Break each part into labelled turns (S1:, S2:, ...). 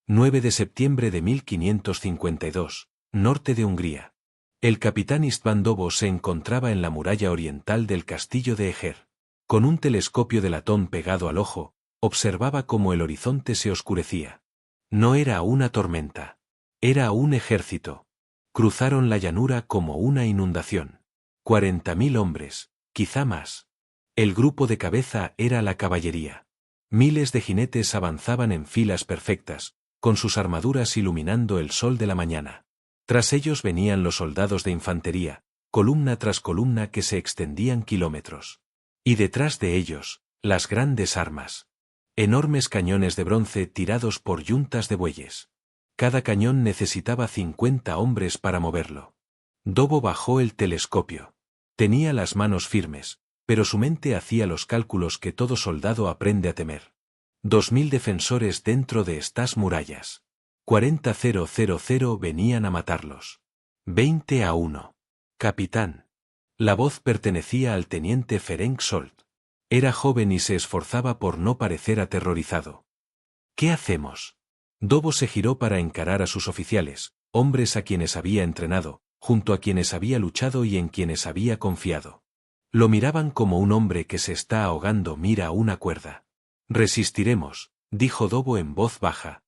S1: 9 de septiembre de 1552, norte de Hungría. El capitán István Dobo se encontraba en la muralla oriental del castillo de Eger. Con un telescopio de latón pegado al ojo, observaba cómo el horizonte se oscurecía. No era una tormenta. Era un ejército. Cruzaron la llanura como una inundación. 40.000 hombres, quizá más. El grupo de cabeza era la caballería. Miles de jinetes avanzaban en filas perfectas, con sus armaduras iluminando el sol de la mañana. Tras ellos venían los soldados de infantería, columna tras columna que se extendían kilómetros. Y detrás de ellos, las grandes armas. Enormes cañones de bronce tirados por yuntas de bueyes. Cada cañón necesitaba 50 hombres para moverlo. Dobo bajó el telescopio. Tenía las manos firmes, pero su mente hacía los cálculos que todo soldado aprende a temer. 2000 defensores dentro de estas murallas. 40.000 venían a matarlos. 20-1. Capitán. La voz pertenecía al teniente Ferenc Solt. Era joven y se esforzaba por no parecer aterrorizado. ¿Qué hacemos? Dobo se giró para encarar a sus oficiales, hombres a quienes había entrenado, junto a quienes había luchado y en quienes había confiado. Lo miraban como un hombre que se está ahogando mira una cuerda. Resistiremos, dijo Dobo en voz baja.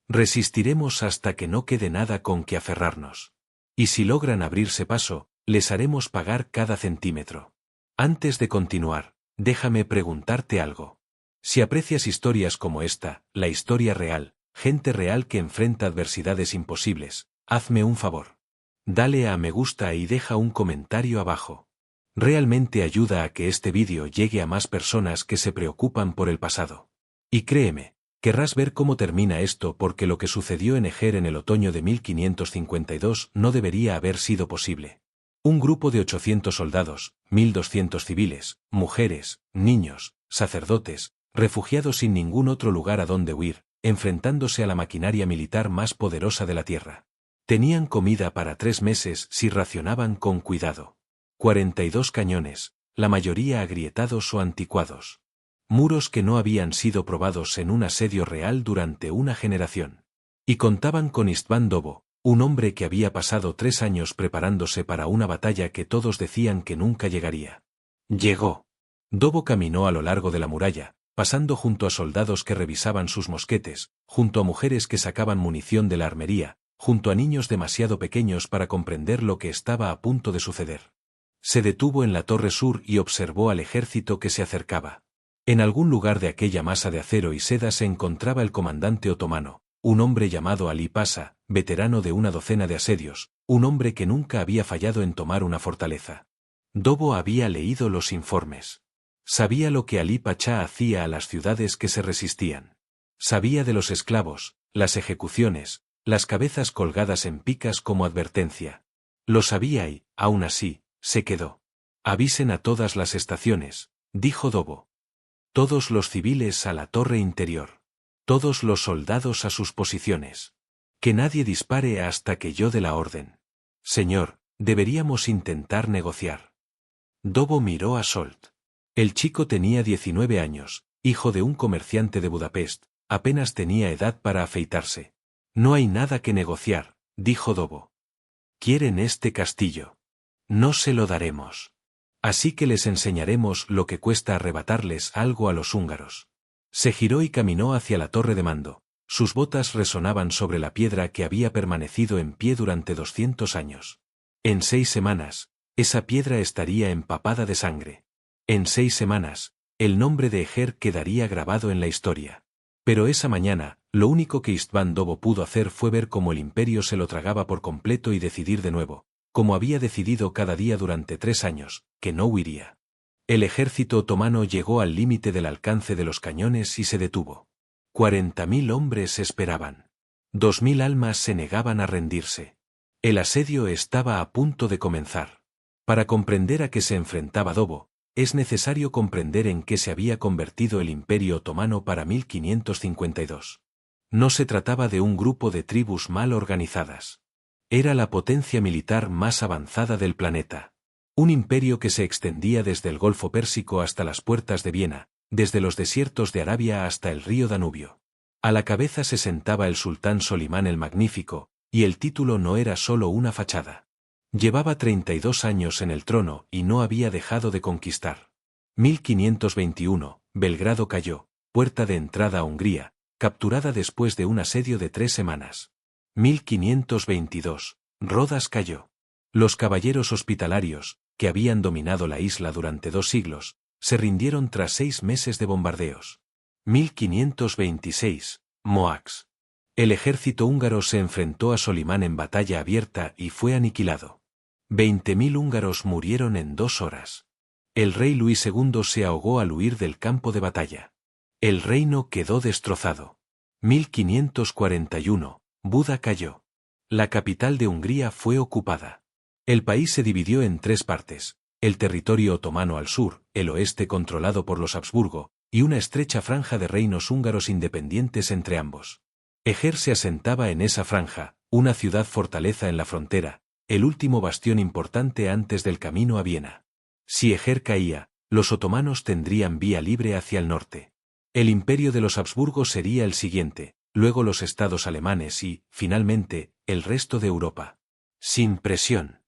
S1: Resistiremos hasta que no quede nada con que aferrarnos. Y si logran abrirse paso, les haremos pagar cada centímetro. Antes de continuar, déjame preguntarte algo. Si aprecias historias como esta, la historia real, gente real que enfrenta adversidades imposibles, hazme un favor. Dale a me gusta y deja un comentario abajo. Realmente ayuda a que este vídeo llegue a más personas que se preocupan por el pasado. Y créeme, querrás ver cómo termina esto porque lo que sucedió en Eger en el otoño de 1552 no debería haber sido posible. Un grupo de 800 soldados, 1200 civiles, mujeres, niños, sacerdotes, refugiados sin ningún otro lugar a donde huir, enfrentándose a la maquinaria militar más poderosa de la tierra. Tenían comida para 3 meses si racionaban con cuidado. 42 cañones, la mayoría agrietados o anticuados. Muros que no habían sido probados en un asedio real durante una generación. Y contaban con István Dobo, un hombre que había pasado 3 años preparándose para una batalla que todos decían que nunca llegaría. Llegó. Dobo caminó a lo largo de la muralla, pasando junto a soldados que revisaban sus mosquetes, junto a mujeres que sacaban munición de la armería, junto a niños demasiado pequeños para comprender lo que estaba a punto de suceder. Se detuvo en la torre sur y observó al ejército que se acercaba. En algún lugar de aquella masa de acero y seda se encontraba el comandante otomano, un hombre llamado Ali Pasha, veterano de una docena de asedios, un hombre que nunca había fallado en tomar una fortaleza. Dobo había leído los informes. Sabía lo que Ali Pasha hacía a las ciudades que se resistían. Sabía de los esclavos, las ejecuciones, las cabezas colgadas en picas como advertencia. Lo sabía y, aún así, se quedó. Avisen a todas las estaciones, dijo Dobo. Todos los civiles a la torre interior. Todos los soldados a sus posiciones. Que nadie dispare hasta que yo dé la orden. Señor, deberíamos intentar negociar. Dobo miró a Solt. El chico tenía 19 años, hijo de un comerciante de Budapest, apenas tenía edad para afeitarse. No hay nada que negociar, dijo Dobo. Quieren este castillo. No se lo daremos. Así que les enseñaremos lo que cuesta arrebatarles algo a los húngaros. Se giró y caminó hacia la torre de mando. Sus botas resonaban sobre la piedra que había permanecido en pie durante 200 años. En 6 semanas, esa piedra estaría empapada de sangre. En 6 semanas, el nombre de Eger quedaría grabado en la historia. Pero esa mañana, lo único que István Dobo pudo hacer fue ver cómo el imperio se lo tragaba por completo y decidir de nuevo, como había decidido cada día durante 3 años, que no huiría. El ejército otomano llegó al límite del alcance de los cañones y se detuvo. 40.000 hombres esperaban. 2.000 almas se negaban a rendirse. El asedio estaba a punto de comenzar. Para comprender a qué se enfrentaba Dobo, es necesario comprender en qué se había convertido el Imperio Otomano para 1552. No se trataba de un grupo de tribus mal organizadas. Era la potencia militar más avanzada del planeta. Un imperio que se extendía desde el Golfo Pérsico hasta las puertas de Viena, desde los desiertos de Arabia hasta el río Danubio. A la cabeza se sentaba el sultán Solimán el Magnífico, y el título no era solo una fachada. Llevaba 32 años en el trono y no había dejado de conquistar. 1521, Belgrado cayó, puerta de entrada a Hungría, capturada después de un asedio de 3 semanas. 1522, Rodas cayó. Los caballeros hospitalarios, que habían dominado la isla durante 2 siglos, se rindieron tras 6 meses de bombardeos. 1526, Moax. El ejército húngaro se enfrentó a Solimán en batalla abierta y fue aniquilado. 20.000 húngaros murieron en 2 horas. El rey Luis II se ahogó al huir del campo de batalla. El reino quedó destrozado. 1541, Buda cayó. La capital de Hungría fue ocupada. El país se dividió en 3 partes, el territorio otomano al sur, el oeste controlado por los Habsburgo, y una estrecha franja de reinos húngaros independientes entre ambos. Eger se asentaba en esa franja, una ciudad fortaleza en la frontera, el último bastión importante antes del camino a Viena. Si Eger caía, los otomanos tendrían vía libre hacia el norte. El imperio de los Habsburgo sería el siguiente, luego los estados alemanes y, finalmente, el resto de Europa. Sin presión.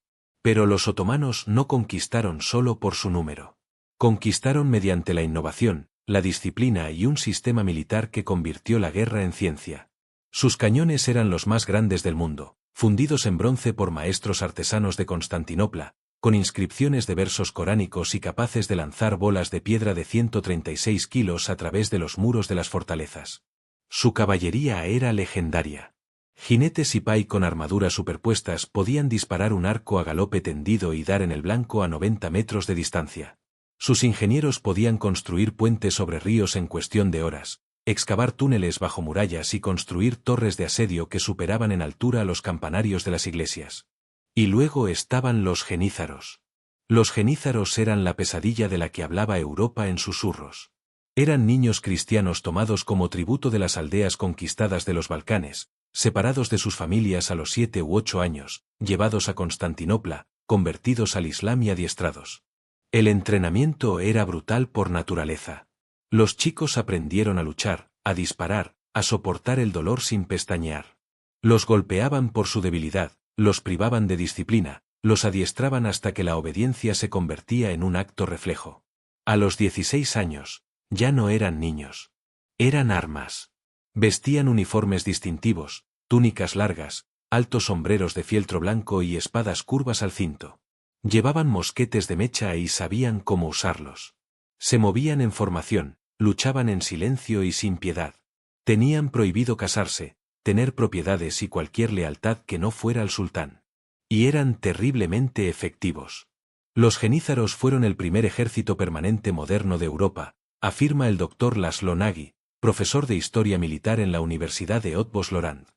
S1: Pero los otomanos no conquistaron solo por su número. Conquistaron mediante la innovación, la disciplina y un sistema militar que convirtió la guerra en ciencia. Sus cañones eran los más grandes del mundo, fundidos en bronce por maestros artesanos de Constantinopla, con inscripciones de versos coránicos y capaces de lanzar bolas de piedra de 136 kilos a través de los muros de las fortalezas. Su caballería era legendaria. Jinetes Sipai con armaduras superpuestas podían disparar un arco a galope tendido y dar en el blanco a 90 metros de distancia. Sus ingenieros podían construir puentes sobre ríos en cuestión de horas, excavar túneles bajo murallas y construir torres de asedio que superaban en altura a los campanarios de las iglesias. Y luego estaban los genízaros. Los genízaros eran la pesadilla de la que hablaba Europa en susurros. Eran niños cristianos tomados como tributo de las aldeas conquistadas de los Balcanes, separados de sus familias a los 7 u 8 años, llevados a Constantinopla, convertidos al Islam y adiestrados. El entrenamiento era brutal por naturaleza. Los chicos aprendieron a luchar, a disparar, a soportar el dolor sin pestañear. Los golpeaban por su debilidad, los privaban de disciplina, los adiestraban hasta que la obediencia se convertía en un acto reflejo. A los 16 años, ya no eran niños. Eran armas. Vestían uniformes distintivos, túnicas largas, altos sombreros de fieltro blanco y espadas curvas al cinto. Llevaban mosquetes de mecha y sabían cómo usarlos. Se movían en formación, luchaban en silencio y sin piedad. Tenían prohibido casarse, tener propiedades y cualquier lealtad que no fuera al sultán. Y eran terriblemente efectivos. Los genízaros fueron el primer ejército permanente moderno de Europa, afirma el doctor Laszlo Nagy, profesor de historia militar en la Universidad de Haute-Vosges-Lorand.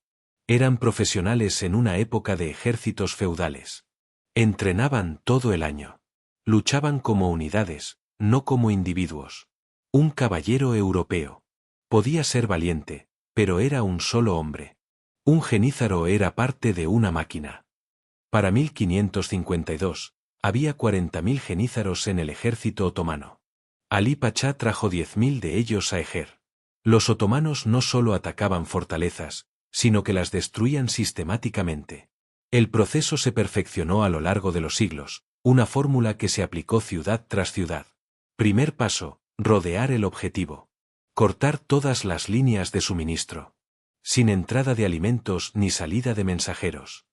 S1: Eran profesionales en una época de ejércitos feudales. Entrenaban todo el año. Luchaban como unidades, no como individuos. Un caballero europeo. Podía ser valiente, pero era un solo hombre. Un genízaro era parte de una máquina. Para 1552, había 40.000 genízaros en el ejército otomano. Alí Pachá trajo 10.000 de ellos a Eger. Los otomanos no solo atacaban fortalezas, sino que las destruían sistemáticamente. El proceso se perfeccionó a lo largo de los siglos, una fórmula que se aplicó ciudad tras ciudad. Primer paso, rodear el objetivo. Cortar todas las líneas de suministro. Sin entrada de alimentos ni salida de mensajeros.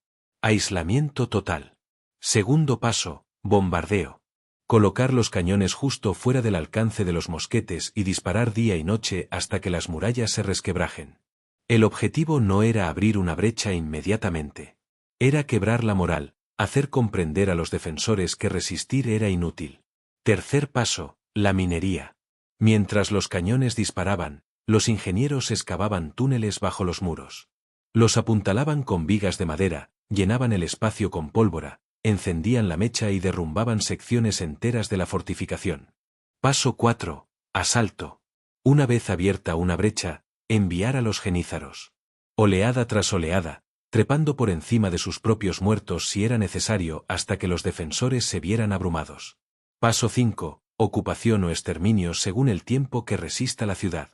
S1: Aislamiento total. Segundo paso, bombardeo. Colocar los cañones justo fuera del alcance de los mosquetes y disparar día y noche hasta que las murallas se resquebrajen. El objetivo no era abrir una brecha inmediatamente. Era quebrar la moral, hacer comprender a los defensores que resistir era inútil. Tercer paso, la minería. Mientras los cañones disparaban, los ingenieros excavaban túneles bajo los muros. Los apuntalaban con vigas de madera, llenaban el espacio con pólvora, encendían la mecha y derrumbaban secciones enteras de la fortificación. Paso 4. Asalto. Una vez abierta una brecha, enviar a los genízaros. Oleada tras oleada, trepando por encima de sus propios muertos si era necesario hasta que los defensores se vieran abrumados. Paso 5. Ocupación o exterminio según el tiempo que resista la ciudad.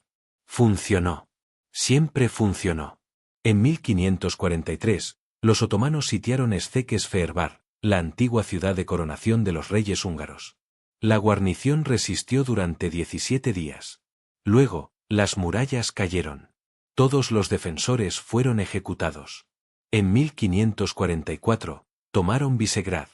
S1: Funcionó. Siempre funcionó. En 1543, los otomanos sitiaron Székesfehérvár, la antigua ciudad de coronación de los reyes húngaros. La guarnición resistió durante 17 días. Luego, las murallas cayeron. Todos los defensores fueron ejecutados. En 1544, tomaron Visegrad.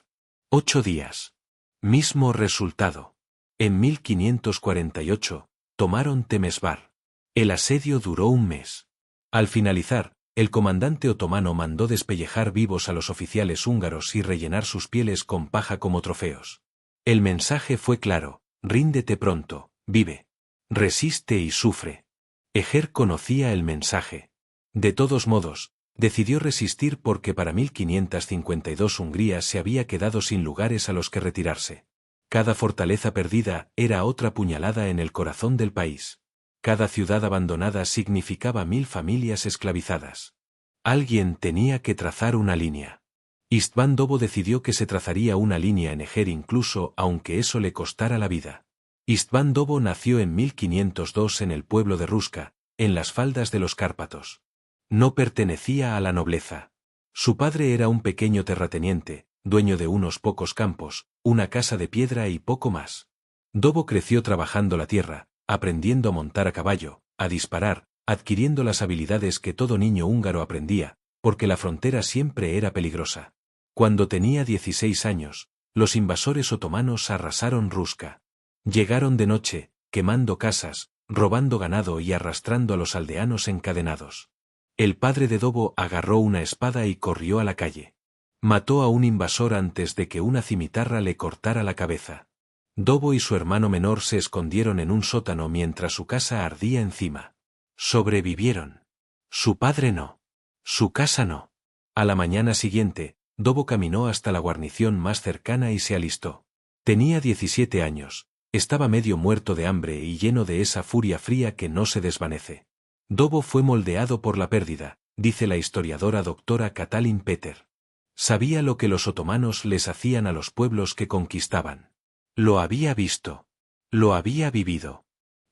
S1: 8 días. Mismo resultado. En 1548, tomaron Temesvar. El asedio duró un mes. Al finalizar, el comandante otomano mandó despellejar vivos a los oficiales húngaros y rellenar sus pieles con paja como trofeos. El mensaje fue claro: ríndete pronto, vive. Resiste y sufre. Eger conocía el mensaje. De todos modos, decidió resistir porque para 1552 Hungría se había quedado sin lugares a los que retirarse. Cada fortaleza perdida era otra puñalada en el corazón del país. Cada ciudad abandonada significaba 1000 familias esclavizadas. Alguien tenía que trazar una línea. István Dobo decidió que se trazaría una línea en Eger incluso aunque eso le costara la vida. István Dobo nació en 1502 en el pueblo de Ruska, en las faldas de los Cárpatos. No pertenecía a la nobleza. Su padre era un pequeño terrateniente, dueño de unos pocos campos, una casa de piedra y poco más. Dobo creció trabajando la tierra, aprendiendo a montar a caballo, a disparar, adquiriendo las habilidades que todo niño húngaro aprendía, porque la frontera siempre era peligrosa. Cuando tenía 16 años, los invasores otomanos arrasaron Ruska. Llegaron de noche, quemando casas, robando ganado y arrastrando a los aldeanos encadenados. El padre de Dobo agarró una espada y corrió a la calle. Mató a un invasor antes de que una cimitarra le cortara la cabeza. Dobo y su hermano menor se escondieron en un sótano mientras su casa ardía encima. Sobrevivieron. Su padre no. Su casa no. A la mañana siguiente, Dobo caminó hasta la guarnición más cercana y se alistó. Tenía 17 años, estaba medio muerto de hambre y lleno de esa furia fría que no se desvanece. Dobo fue moldeado por la pérdida, dice la historiadora doctora Katalin Peter. Sabía lo que los otomanos les hacían a los pueblos que conquistaban. Lo había visto. Lo había vivido.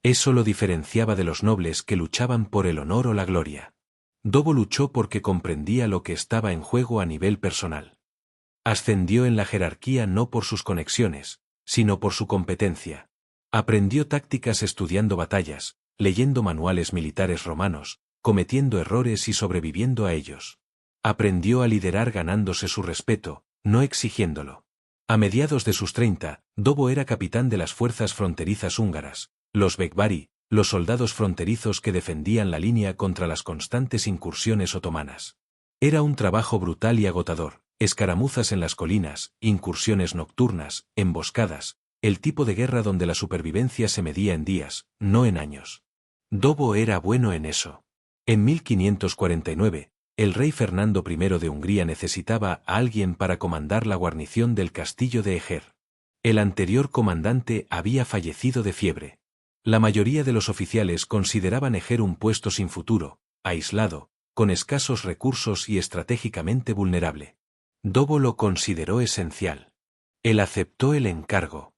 S1: Eso lo diferenciaba de los nobles que luchaban por el honor o la gloria. Dobo luchó porque comprendía lo que estaba en juego a nivel personal. Ascendió en la jerarquía no por sus conexiones, sino por su competencia. Aprendió tácticas estudiando batallas, leyendo manuales militares romanos, cometiendo errores y sobreviviendo a ellos. Aprendió a liderar ganándose su respeto, no exigiéndolo. A mediados de sus 30, Dobo era capitán de las fuerzas fronterizas húngaras, los Bekbari, los soldados fronterizos que defendían la línea contra las constantes incursiones otomanas. Era un trabajo brutal y agotador, escaramuzas en las colinas, incursiones nocturnas, emboscadas, el tipo de guerra donde la supervivencia se medía en días, no en años. Dobo era bueno en eso. En 1549, el rey Fernando I de Hungría necesitaba a alguien para comandar la guarnición del castillo de Eger. El anterior comandante había fallecido de fiebre. La mayoría de los oficiales consideraban Eger un puesto sin futuro, aislado, con escasos recursos y estratégicamente vulnerable. Dobo lo consideró esencial. Él aceptó el encargo.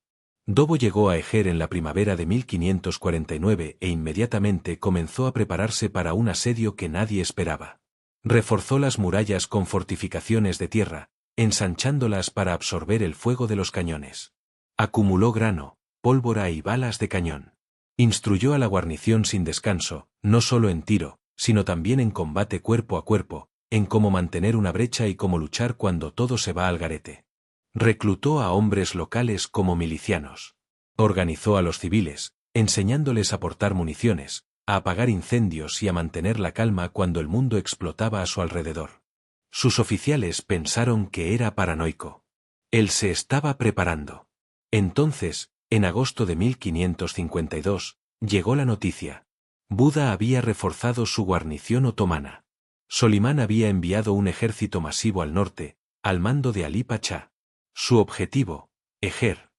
S1: Dobo llegó a Eger en la primavera de 1549 e inmediatamente comenzó a prepararse para un asedio que nadie esperaba. Reforzó las murallas con fortificaciones de tierra, ensanchándolas para absorber el fuego de los cañones. Acumuló grano, pólvora y balas de cañón. Instruyó a la guarnición sin descanso, no solo en tiro, sino también en combate cuerpo a cuerpo, en cómo mantener una brecha y cómo luchar cuando todo se va al garete. Reclutó a hombres locales como milicianos. Organizó a los civiles, enseñándoles a portar municiones, a apagar incendios y a mantener la calma cuando el mundo explotaba a su alrededor. Sus oficiales pensaron que era paranoico. Él se estaba preparando. Entonces, en agosto de 1552, llegó la noticia. Buda había reforzado su guarnición otomana. Solimán había enviado un ejército masivo al norte, al mando de Alí Pachá. Su objetivo, Eger.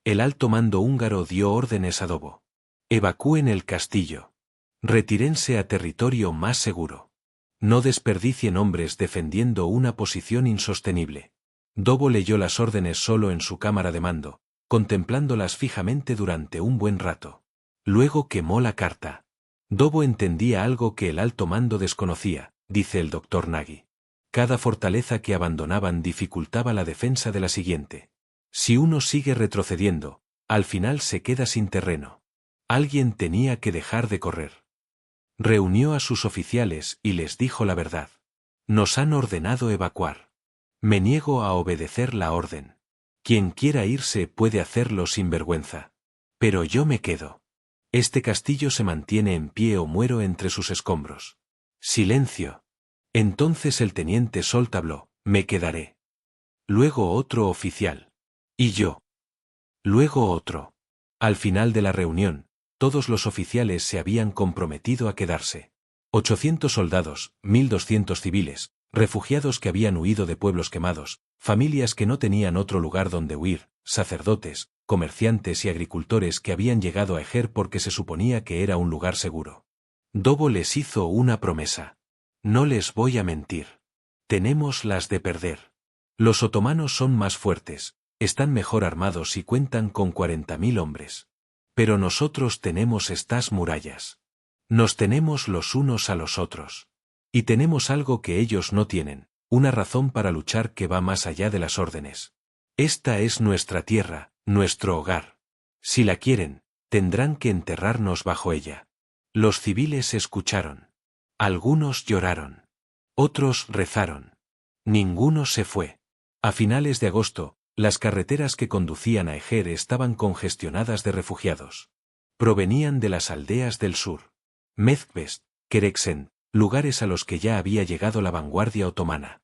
S1: El alto mando húngaro dio órdenes a Dobo. Evacúen el castillo. Retírense a territorio más seguro. No desperdicien hombres defendiendo una posición insostenible. Dobo leyó las órdenes solo en su cámara de mando, contemplándolas fijamente durante un buen rato. Luego quemó la carta. Dobo entendía algo que el alto mando desconocía, dice el Dr. Nagy. Cada fortaleza que abandonaban dificultaba la defensa de la siguiente. Si uno sigue retrocediendo, al final se queda sin terreno. Alguien tenía que dejar de correr. Reunió a sus oficiales y les dijo la verdad. Nos han ordenado evacuar. Me niego a obedecer la orden. Quien quiera irse puede hacerlo sin vergüenza. Pero yo me quedo. Este castillo se mantiene en pie o muero entre sus escombros. Silencio. Entonces el teniente Soult habló, me quedaré. Luego otro oficial. Y yo. Luego otro. Al final de la reunión, todos los oficiales se habían comprometido a quedarse. 800 soldados, 1200 civiles, refugiados que habían huido de pueblos quemados, familias que no tenían otro lugar donde huir, sacerdotes, comerciantes y agricultores que habían llegado a Eger porque se suponía que era un lugar seguro. Dobo les hizo una promesa. No les voy a mentir. Tenemos las de perder. Los otomanos son más fuertes, están mejor armados y cuentan con 40.000 hombres. Pero nosotros tenemos estas murallas. Nos tenemos los unos a los otros. Y tenemos algo que ellos no tienen, una razón para luchar que va más allá de las órdenes. Esta es nuestra tierra, nuestro hogar. Si la quieren, tendrán que enterrarnos bajo ella. Los civiles escucharon. Algunos lloraron. Otros rezaron. Ninguno se fue. A finales de agosto, las carreteras que conducían a Eger estaban congestionadas de refugiados. Provenían de las aldeas del sur. Mezquest, Kereksen, lugares a los que ya había llegado la vanguardia otomana.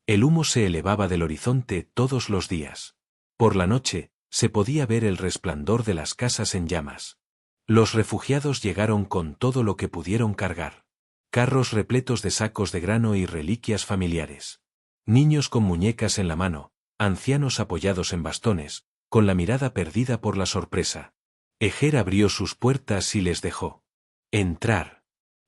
S1: El humo se elevaba del horizonte todos los días. Por la noche, se podía ver el resplandor de las casas en llamas. Los refugiados llegaron con todo lo que pudieron cargar. Carros repletos de sacos de grano y reliquias familiares. Niños con muñecas en la mano, ancianos apoyados en bastones, con la mirada perdida por la sorpresa. Eger abrió sus puertas y les dejó entrar.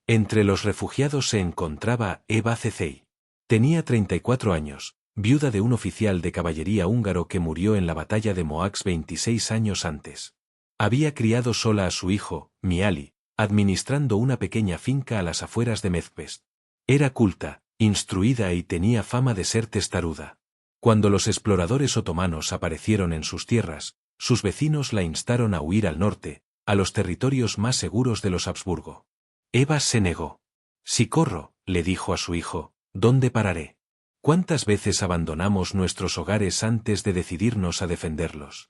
S1: Entre los refugiados se encontraba Eva Cecey. Tenía 34 años, viuda de un oficial de caballería húngaro que murió en la batalla de Moax 26 años antes. Había criado sola a su hijo, Miali, administrando una pequeña finca a las afueras de Mezquest. Era culta, instruida y tenía fama de ser testaruda. Cuando los exploradores otomanos aparecieron en sus tierras, sus vecinos la instaron a huir al norte, a los territorios más seguros de los Habsburgo. Eva se negó. Si corro, le dijo a su hijo, ¿dónde pararé? ¿Cuántas veces abandonamos nuestros hogares antes de decidirnos a defenderlos?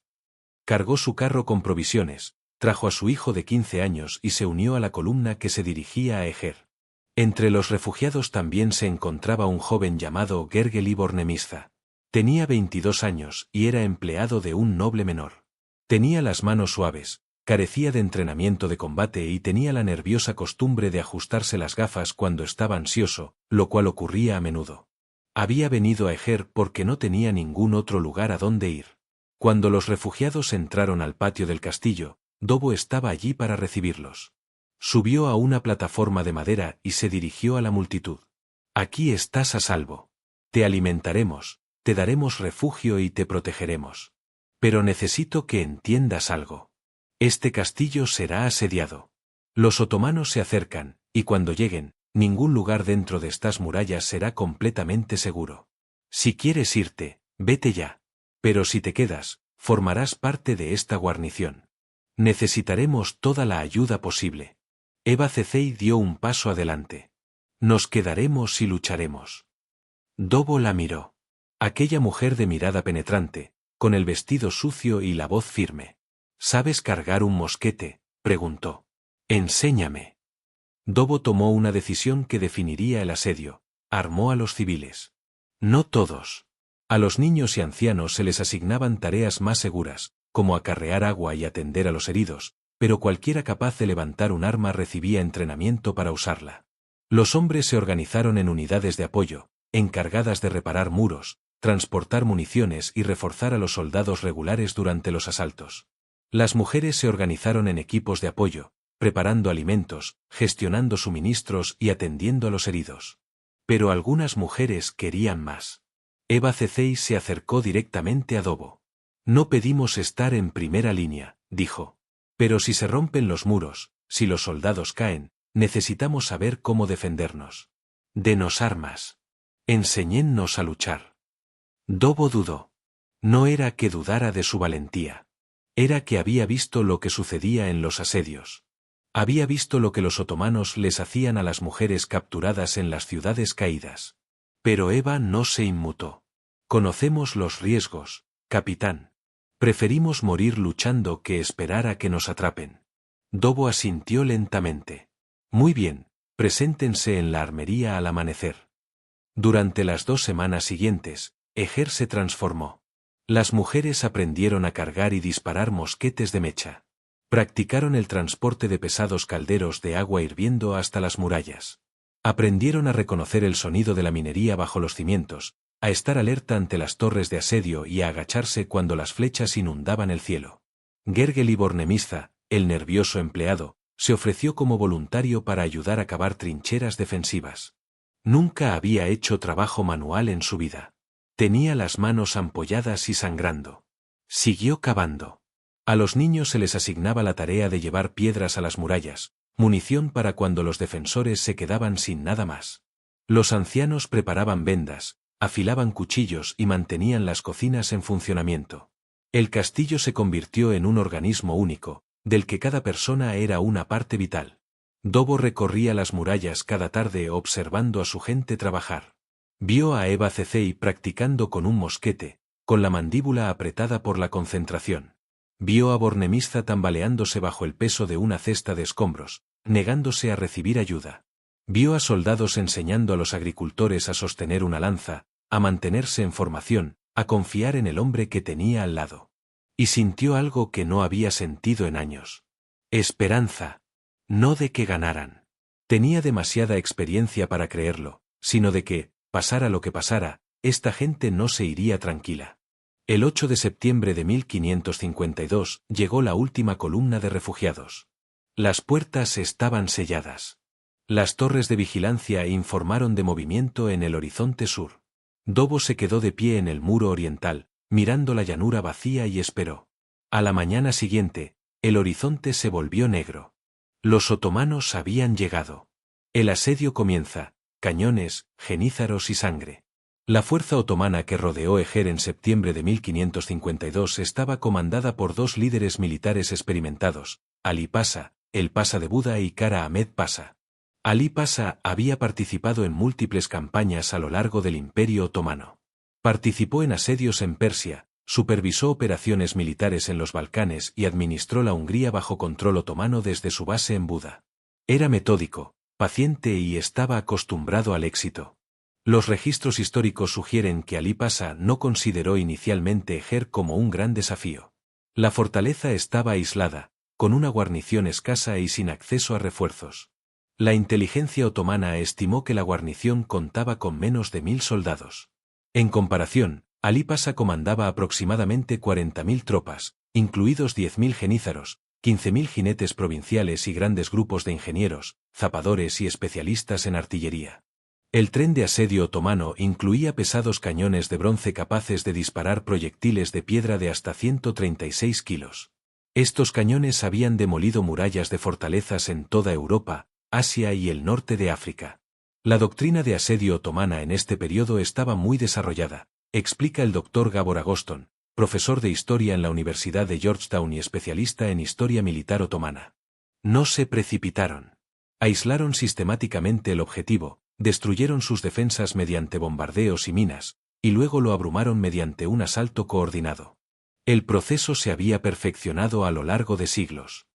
S1: Cargó su carro con provisiones, trajo a su hijo de 15 años y se unió a la columna que se dirigía a Eger. Entre los refugiados también se encontraba un joven llamado Gergely Bornemisza. Tenía 22 años y era empleado de un noble menor. Tenía las manos suaves, carecía de entrenamiento de combate y tenía la nerviosa costumbre de ajustarse las gafas cuando estaba ansioso, lo cual ocurría a menudo. Había venido a Eger porque no tenía ningún otro lugar a donde ir. Cuando los refugiados entraron al patio del castillo, Dobo estaba allí para recibirlos. Subió a una plataforma de madera y se dirigió a la multitud. Aquí estás a salvo. Te alimentaremos, te daremos refugio y te protegeremos. Pero necesito que entiendas algo. Este castillo será asediado. Los otomanos se acercan, y cuando lleguen, ningún lugar dentro de estas murallas será completamente seguro. Si quieres irte, vete ya. Pero si te quedas, formarás parte de esta guarnición. Necesitaremos toda la ayuda posible. Eva Cecey dio un paso adelante. Nos quedaremos y lucharemos. Dobo la miró. Aquella mujer de mirada penetrante, con el vestido sucio y la voz firme. ¿Sabes cargar un mosquete?, preguntó. Enséñame. Dobo tomó una decisión que definiría el asedio. Armó a los civiles. No todos. A los niños y ancianos se les asignaban tareas más seguras, como acarrear agua y atender a los heridos, pero cualquiera capaz de levantar un arma recibía entrenamiento para usarla. Los hombres se organizaron en unidades de apoyo, encargadas de reparar muros, transportar municiones y reforzar a los soldados regulares durante los asaltos. Las mujeres se organizaron en equipos de apoyo, preparando alimentos, gestionando suministros y atendiendo a los heridos. Pero algunas mujeres querían más. Eva Cecey se acercó directamente a Dobo. No pedimos estar en primera línea, dijo. Pero si se rompen los muros, si los soldados caen, necesitamos saber cómo defendernos. Denos armas. Enséñennos a luchar. Dobo dudó. No era que dudara de su valentía. Era que había visto lo que sucedía en los asedios. Había visto lo que los otomanos les hacían a las mujeres capturadas en las ciudades caídas. Pero Eva no se inmutó. Conocemos los riesgos, capitán. Preferimos morir luchando que esperar a que nos atrapen. Dobo asintió lentamente. Muy bien, preséntense en la armería al amanecer. Durante las 2 semanas siguientes, Eger se transformó. Las mujeres aprendieron a cargar y disparar mosquetes de mecha. Practicaron el transporte de pesados calderos de agua hirviendo hasta las murallas. Aprendieron a reconocer el sonido de la minería bajo los cimientos, a estar alerta ante las torres de asedio y a agacharse cuando las flechas inundaban el cielo. Gergely Bornemista, el nervioso empleado, se ofreció como voluntario para ayudar a cavar trincheras defensivas. Nunca había hecho trabajo manual en su vida. Tenía las manos ampolladas y sangrando. Siguió cavando. A los niños se les asignaba la tarea de llevar piedras a las murallas, munición para cuando los defensores se quedaban sin nada más. Los ancianos preparaban vendas, afilaban cuchillos y mantenían las cocinas en funcionamiento. El castillo se convirtió en un organismo único, del que cada persona era una parte vital. Dobo recorría las murallas cada tarde observando a su gente trabajar. Vio a Eva Cecei practicando con un mosquete, con la mandíbula apretada por la concentración. Vio a Bornemista tambaleándose bajo el peso de una cesta de escombros, negándose a recibir ayuda. Vio a soldados enseñando a los agricultores a sostener una lanza, a mantenerse en formación, a confiar en el hombre que tenía al lado. Y sintió algo que no había sentido en años. Esperanza. No de que ganaran. Tenía demasiada experiencia para creerlo, sino de que, pasara lo que pasara, esta gente no se iría tranquila. El 8 de septiembre de 1552 llegó la última columna de refugiados. Las puertas estaban selladas. Las torres de vigilancia informaron de movimiento en el horizonte sur. Dobo se quedó de pie en el muro oriental, mirando la llanura vacía y esperó. A la mañana siguiente, el horizonte se volvió negro. Los otomanos habían llegado. El asedio comienza, cañones, genízaros y sangre. La fuerza otomana que rodeó Eger en septiembre de 1552 estaba comandada por 2 líderes militares experimentados, Ali Pasha, el Pasha de Buda y Kara Ahmed Pasha. Ali Pasha había participado en múltiples campañas a lo largo del Imperio Otomano. Participó en asedios en Persia, supervisó operaciones militares en los Balcanes y administró la Hungría bajo control otomano desde su base en Buda. Era metódico, paciente y estaba acostumbrado al éxito. Los registros históricos sugieren que Ali Pasha no consideró inicialmente Eger como un gran desafío. La fortaleza estaba aislada, con una guarnición escasa y sin acceso a refuerzos. La inteligencia otomana estimó que la guarnición contaba con menos de 1000 soldados. En comparación, Ali Pasha comandaba aproximadamente 40.000 tropas, incluidos 10.000 genízaros, 15.000 jinetes provinciales y grandes grupos de ingenieros, zapadores y especialistas en artillería. El tren de asedio otomano incluía pesados cañones de bronce capaces de disparar proyectiles de piedra de hasta 136 kilos. Estos cañones habían demolido murallas de fortalezas en toda Europa, Asia y el norte de África. La doctrina de asedio otomana en este periodo estaba muy desarrollada, explica el Dr. Gabor Agoston, profesor de historia en la Universidad de Georgetown y especialista en historia militar otomana. No se precipitaron. Aislaron sistemáticamente el objetivo, destruyeron sus defensas mediante bombardeos y minas, y luego lo abrumaron mediante un asalto coordinado. El proceso se había perfeccionado a lo largo de siglos.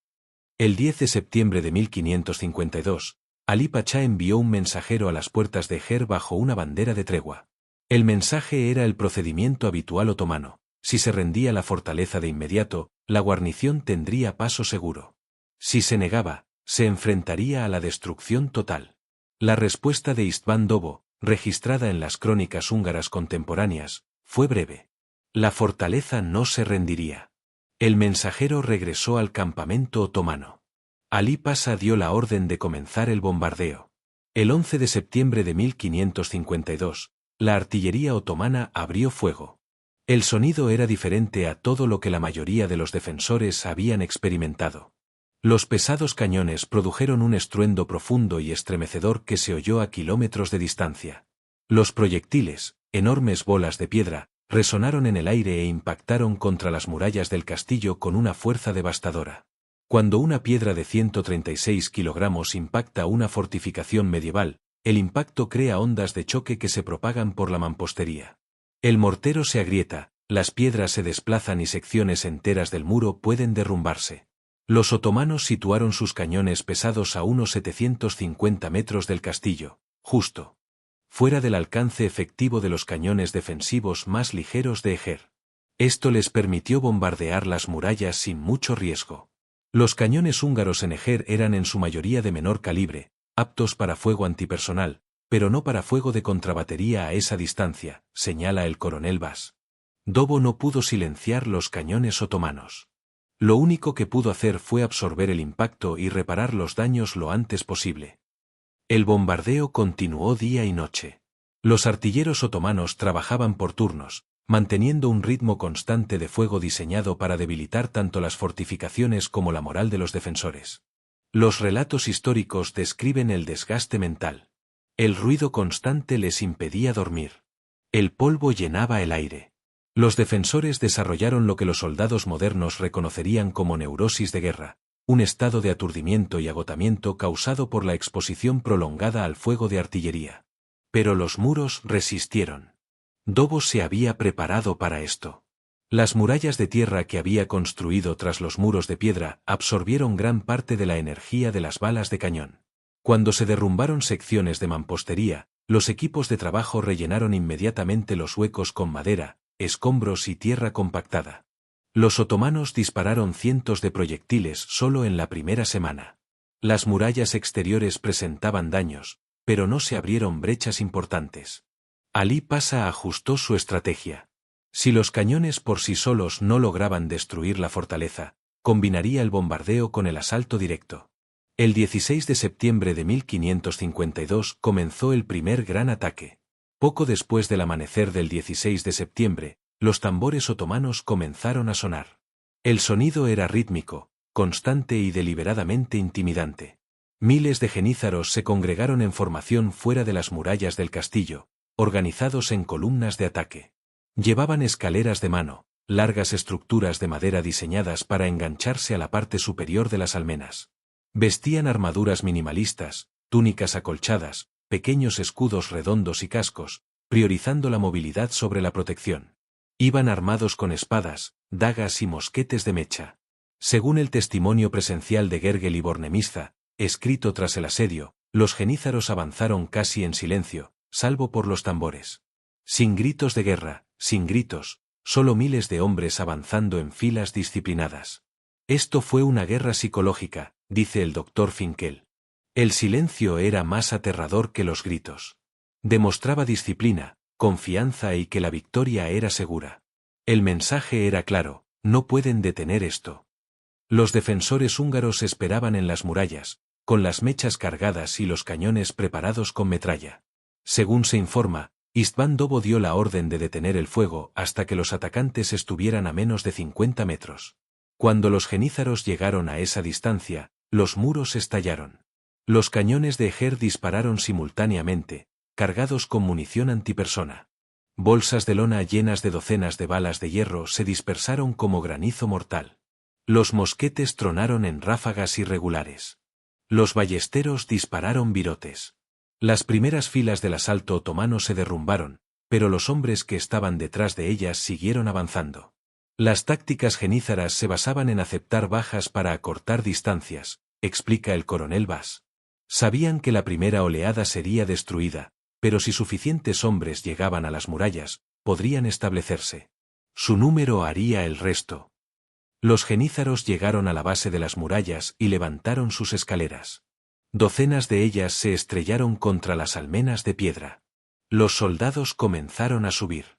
S1: El 10 de septiembre de 1552, Ali Pasha envió un mensajero a las puertas de Eger bajo una bandera de tregua. El mensaje era el procedimiento habitual otomano: si se rendía la fortaleza de inmediato, la guarnición tendría paso seguro. Si se negaba, se enfrentaría a la destrucción total. La respuesta de István Dobo, registrada en las crónicas húngaras contemporáneas, fue breve. La fortaleza no se rendiría. El mensajero regresó al campamento otomano. Ali Pasha dio la orden de comenzar el bombardeo. El 11 de septiembre de 1552, la artillería otomana abrió fuego. El sonido era diferente a todo lo que la mayoría de los defensores habían experimentado. Los pesados cañones produjeron un estruendo profundo y estremecedor que se oyó a kilómetros de distancia. Los proyectiles, enormes bolas de piedra, resonaron en el aire e impactaron contra las murallas del castillo con una fuerza devastadora. Cuando una piedra de 136 kilogramos impacta una fortificación medieval, el impacto crea ondas de choque que se propagan por la mampostería. El mortero se agrieta, las piedras se desplazan y secciones enteras del muro pueden derrumbarse. Los otomanos situaron sus cañones pesados a unos 750 metros del castillo, justo fuera del alcance efectivo de los cañones defensivos más ligeros de Eger. Esto les permitió bombardear las murallas sin mucho riesgo. Los cañones húngaros en Eger eran en su mayoría de menor calibre, aptos para fuego antipersonal, pero no para fuego de contrabatería a esa distancia, señala el coronel Bas. Dobo no pudo silenciar los cañones otomanos. Lo único que pudo hacer fue absorber el impacto y reparar los daños lo antes posible. El bombardeo continuó día y noche. Los artilleros otomanos trabajaban por turnos, manteniendo un ritmo constante de fuego diseñado para debilitar tanto las fortificaciones como la moral de los defensores. Los relatos históricos describen el desgaste mental. El ruido constante les impedía dormir. El polvo llenaba el aire. Los defensores desarrollaron lo que los soldados modernos reconocerían como neurosis de guerra, un estado de aturdimiento y agotamiento causado por la exposición prolongada al fuego de artillería. Pero los muros resistieron. Dobo se había preparado para esto. Las murallas de tierra que había construido tras los muros de piedra absorbieron gran parte de la energía de las balas de cañón. Cuando se derrumbaron secciones de mampostería, los equipos de trabajo rellenaron inmediatamente los huecos con madera, escombros y tierra compactada. Los otomanos dispararon cientos de proyectiles solo en la primera semana. Las murallas exteriores presentaban daños, pero no se abrieron brechas importantes. Alí Pasha ajustó su estrategia. Si los cañones por sí solos no lograban destruir la fortaleza, combinaría el bombardeo con el asalto directo. El 16 de septiembre de 1552 comenzó el primer gran ataque. Poco después del amanecer del 16 de septiembre, los tambores otomanos comenzaron a sonar. El sonido era rítmico, constante y deliberadamente intimidante. Miles de genízaros se congregaron en formación fuera de las murallas del castillo, organizados en columnas de ataque. Llevaban escaleras de mano, largas estructuras de madera diseñadas para engancharse a la parte superior de las almenas. Vestían armaduras minimalistas, túnicas acolchadas, pequeños escudos redondos y cascos, priorizando la movilidad sobre la protección. Iban armados con espadas, dagas y mosquetes de mecha. Según el testimonio presencial de Gergely Bornemisza, escrito tras el asedio, los genízaros avanzaron casi en silencio, salvo por los tambores. Sin gritos de guerra, sin gritos, solo miles de hombres avanzando en filas disciplinadas. Esto fue una guerra psicológica, dice el Dr. Finkel. El silencio era más aterrador que los gritos. Demostraba disciplina, confianza y que la victoria era segura. El mensaje era claro: no pueden detener esto. Los defensores húngaros esperaban en las murallas, con las mechas cargadas y los cañones preparados con metralla. Según se informa, István Dobo dio la orden de detener el fuego hasta que los atacantes estuvieran a menos de 50 metros. Cuando los genízaros llegaron a esa distancia, los muros estallaron. Los cañones de Eger dispararon simultáneamente, cargados con munición antipersona. Bolsas de lona llenas de docenas de balas de hierro se dispersaron como granizo mortal. Los mosquetes tronaron en ráfagas irregulares. Los ballesteros dispararon virotes. Las primeras filas del asalto otomano se derrumbaron, pero los hombres que estaban detrás de ellas siguieron avanzando. Las tácticas genízaras se basaban en aceptar bajas para acortar distancias, explica el coronel Bas. Sabían que la primera oleada sería destruida, pero si suficientes hombres llegaban a las murallas, podrían establecerse. Su número haría el resto. Los genízaros llegaron a la base de las murallas y levantaron sus escaleras. Docenas de ellas se estrellaron contra las almenas de piedra. Los soldados comenzaron a subir.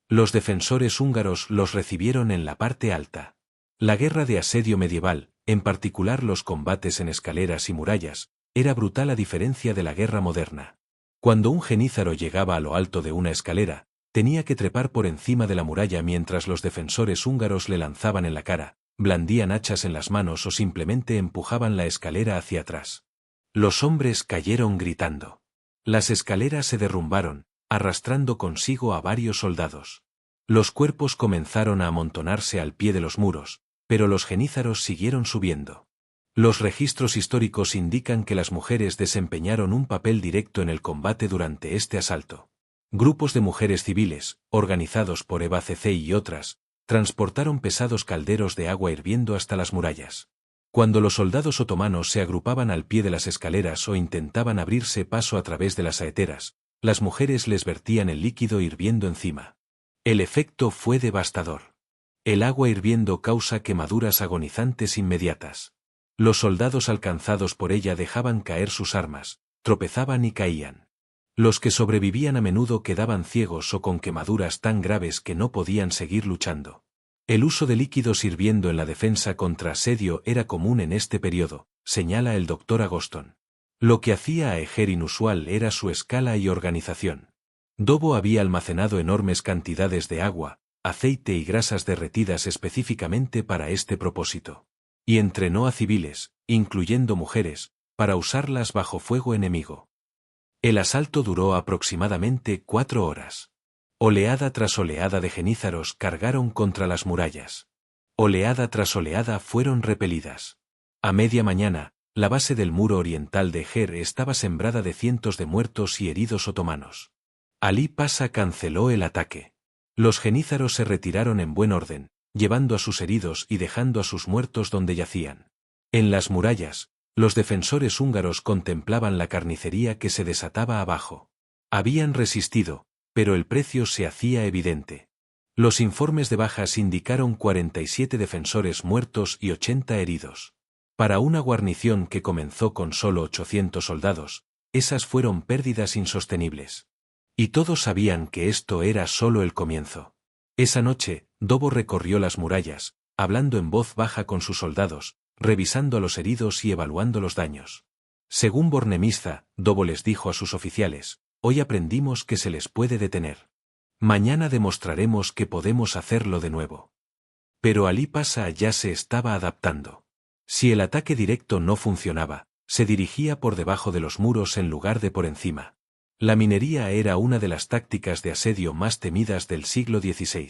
S1: Los defensores húngaros los recibieron en la parte alta. La guerra de asedio medieval, en particular los combates en escaleras y murallas, era brutal a diferencia de la guerra moderna. Cuando un genízaro llegaba a lo alto de una escalera, tenía que trepar por encima de la muralla mientras los defensores húngaros le lanzaban en la cara, blandían hachas en las manos o simplemente empujaban la escalera hacia atrás. Los hombres cayeron gritando. Las escaleras se derrumbaron, arrastrando consigo a varios soldados. Los cuerpos comenzaron a amontonarse al pie de los muros, pero los genízaros siguieron subiendo. Los registros históricos indican que las mujeres desempeñaron un papel directo en el combate durante este asalto. Grupos de mujeres civiles, organizados por Eva CC y otras, transportaron pesados calderos de agua hirviendo hasta las murallas. Cuando los soldados otomanos se agrupaban al pie de las escaleras o intentaban abrirse paso a través de las saeteras, las mujeres les vertían el líquido hirviendo encima. El efecto fue devastador. El agua hirviendo causa quemaduras agonizantes inmediatas. Los soldados alcanzados por ella dejaban caer sus armas, tropezaban y caían. Los que sobrevivían a menudo quedaban ciegos o con quemaduras tan graves que no podían seguir luchando. El uso de líquidos hirviendo en la defensa contra asedio era común en este periodo, señala el Dr. Agoston. Lo que hacía a Eger inusual era su escala y organización. Dobo había almacenado enormes cantidades de agua, aceite y grasas derretidas específicamente para este propósito. Y entrenó a civiles, incluyendo mujeres, para usarlas bajo fuego enemigo. El asalto duró aproximadamente 4 horas. Oleada tras oleada de genízaros cargaron contra las murallas. Oleada tras oleada fueron repelidas. A media mañana, la base del muro oriental de Eger estaba sembrada de cientos de muertos y heridos otomanos. Alí Pasha canceló el ataque. Los genízaros se retiraron en buen orden, llevando a sus heridos y dejando a sus muertos donde yacían. En las murallas, los defensores húngaros contemplaban la carnicería que se desataba abajo. Habían resistido, pero el precio se hacía evidente. Los informes de bajas indicaron 47 defensores muertos y 80 heridos. Para una guarnición que comenzó con solo 800 soldados, esas fueron pérdidas insostenibles. Y todos sabían que esto era solo el comienzo. Esa noche, Dobo recorrió las murallas, hablando en voz baja con sus soldados, revisando a los heridos y evaluando los daños. Según Bornemista, Dobo les dijo a sus oficiales: hoy aprendimos que se les puede detener. Mañana demostraremos que podemos hacerlo de nuevo. Pero Alí Pasha ya se estaba adaptando. Si el ataque directo no funcionaba, se dirigía por debajo de los muros en lugar de por encima. La minería era una de las tácticas de asedio más temidas del siglo XVI.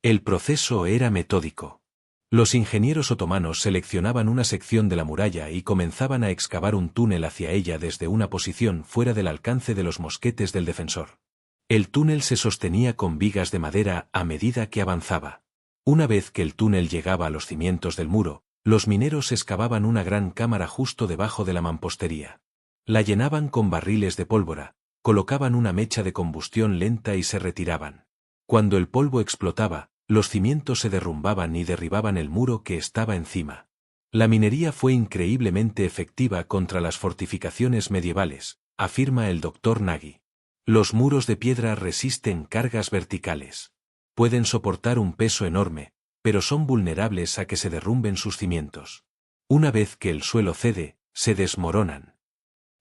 S1: El proceso era metódico. Los ingenieros otomanos seleccionaban una sección de la muralla y comenzaban a excavar un túnel hacia ella desde una posición fuera del alcance de los mosquetes del defensor. El túnel se sostenía con vigas de madera a medida que avanzaba. Una vez que el túnel llegaba a los cimientos del muro, los mineros excavaban una gran cámara justo debajo de la mampostería. La llenaban con barriles de pólvora, colocaban una mecha de combustión lenta y se retiraban. Cuando el polvo explotaba, los cimientos se derrumbaban y derribaban el muro que estaba encima. La minería fue increíblemente efectiva contra las fortificaciones medievales, afirma el Dr. Nagy. Los muros de piedra resisten cargas verticales. Pueden soportar un peso enorme, pero son vulnerables a que se derrumben sus cimientos. Una vez que el suelo cede, se desmoronan.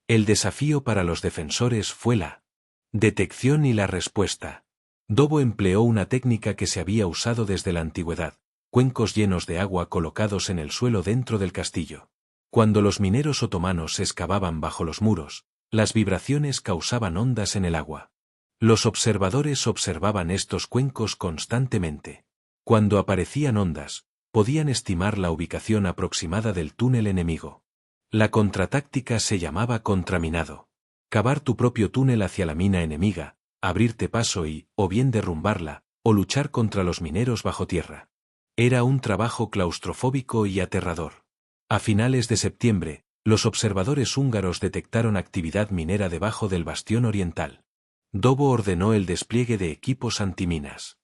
S1: El desafío para los defensores fue la detección y la respuesta. Dobo empleó una técnica que se había usado desde la antigüedad: cuencos llenos de agua colocados en el suelo dentro del castillo. Cuando los mineros otomanos excavaban bajo los muros, las vibraciones causaban ondas en el agua. Los observadores observaban estos cuencos constantemente. Cuando aparecían ondas, podían estimar la ubicación aproximada del túnel enemigo. La contratáctica se llamaba contraminado. Cavar tu propio túnel hacia la mina enemiga, abrirte paso y, o bien derrumbarla, o luchar contra los mineros bajo tierra. Era un trabajo claustrofóbico y aterrador. A finales de septiembre, los observadores húngaros detectaron actividad minera debajo del bastión oriental. Dobo ordenó el despliegue de equipos antiminas.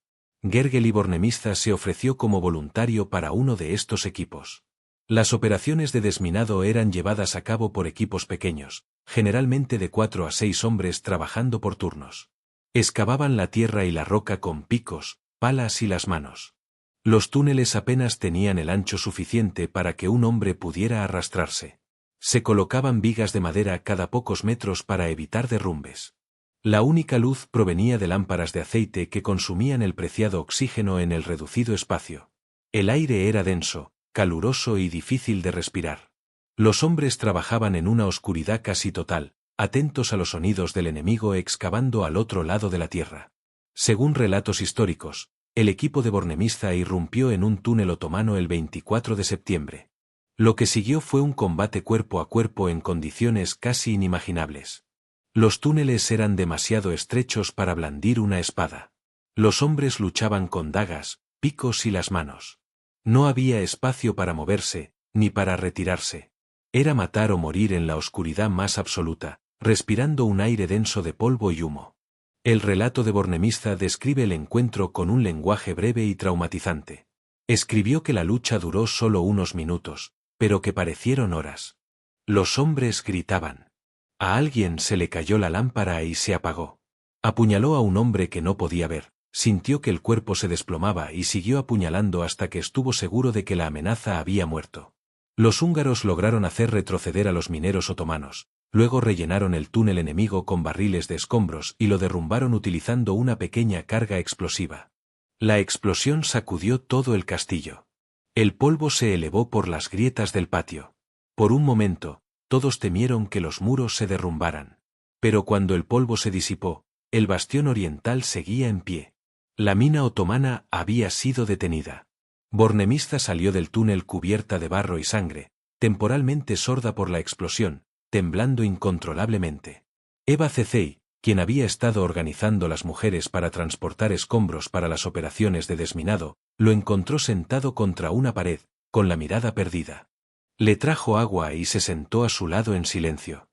S1: Gergely Bornemista se ofreció como voluntario para uno de estos equipos. Las operaciones de desminado eran llevadas a cabo por equipos pequeños, generalmente de 4 a 6 hombres trabajando por turnos. Excavaban la tierra y la roca con picos, palas y las manos. Los túneles apenas tenían el ancho suficiente para que un hombre pudiera arrastrarse. Se colocaban vigas de madera cada pocos metros para evitar derrumbes. La única luz provenía de lámparas de aceite que consumían el preciado oxígeno en el reducido espacio. El aire era denso, caluroso y difícil de respirar. Los hombres trabajaban en una oscuridad casi total, atentos a los sonidos del enemigo excavando al otro lado de la tierra. Según relatos históricos, el equipo de Bornemista irrumpió en un túnel otomano el 24 de septiembre. Lo que siguió fue un combate cuerpo a cuerpo en condiciones casi inimaginables. Los túneles eran demasiado estrechos para blandir una espada. Los hombres luchaban con dagas, picos y las manos. No había espacio para moverse, ni para retirarse. Era matar o morir en la oscuridad más absoluta, respirando un aire denso de polvo y humo. El relato de Bornemista describe el encuentro con un lenguaje breve y traumatizante. Escribió que la lucha duró solo unos minutos, pero que parecieron horas. Los hombres gritaban. A alguien se le cayó la lámpara y se apagó. Apuñaló a un hombre que no podía ver, sintió que el cuerpo se desplomaba y siguió apuñalando hasta que estuvo seguro de que la amenaza había muerto. Los húngaros lograron hacer retroceder a los mineros otomanos, luego rellenaron el túnel enemigo con barriles de escombros y lo derrumbaron utilizando una pequeña carga explosiva. La explosión sacudió todo el castillo. El polvo se elevó por las grietas del patio. Por un momento, todos temieron que los muros se derrumbaran. Pero cuando el polvo se disipó, el bastión oriental seguía en pie. La mina otomana había sido detenida. Bornemista salió del túnel cubierta de barro y sangre, temporalmente sorda por la explosión, temblando incontrolablemente. Eva Cecei, quien había estado organizando las mujeres para transportar escombros para las operaciones de desminado, lo encontró sentado contra una pared, con la mirada perdida. Le trajo agua y se sentó a su lado en silencio.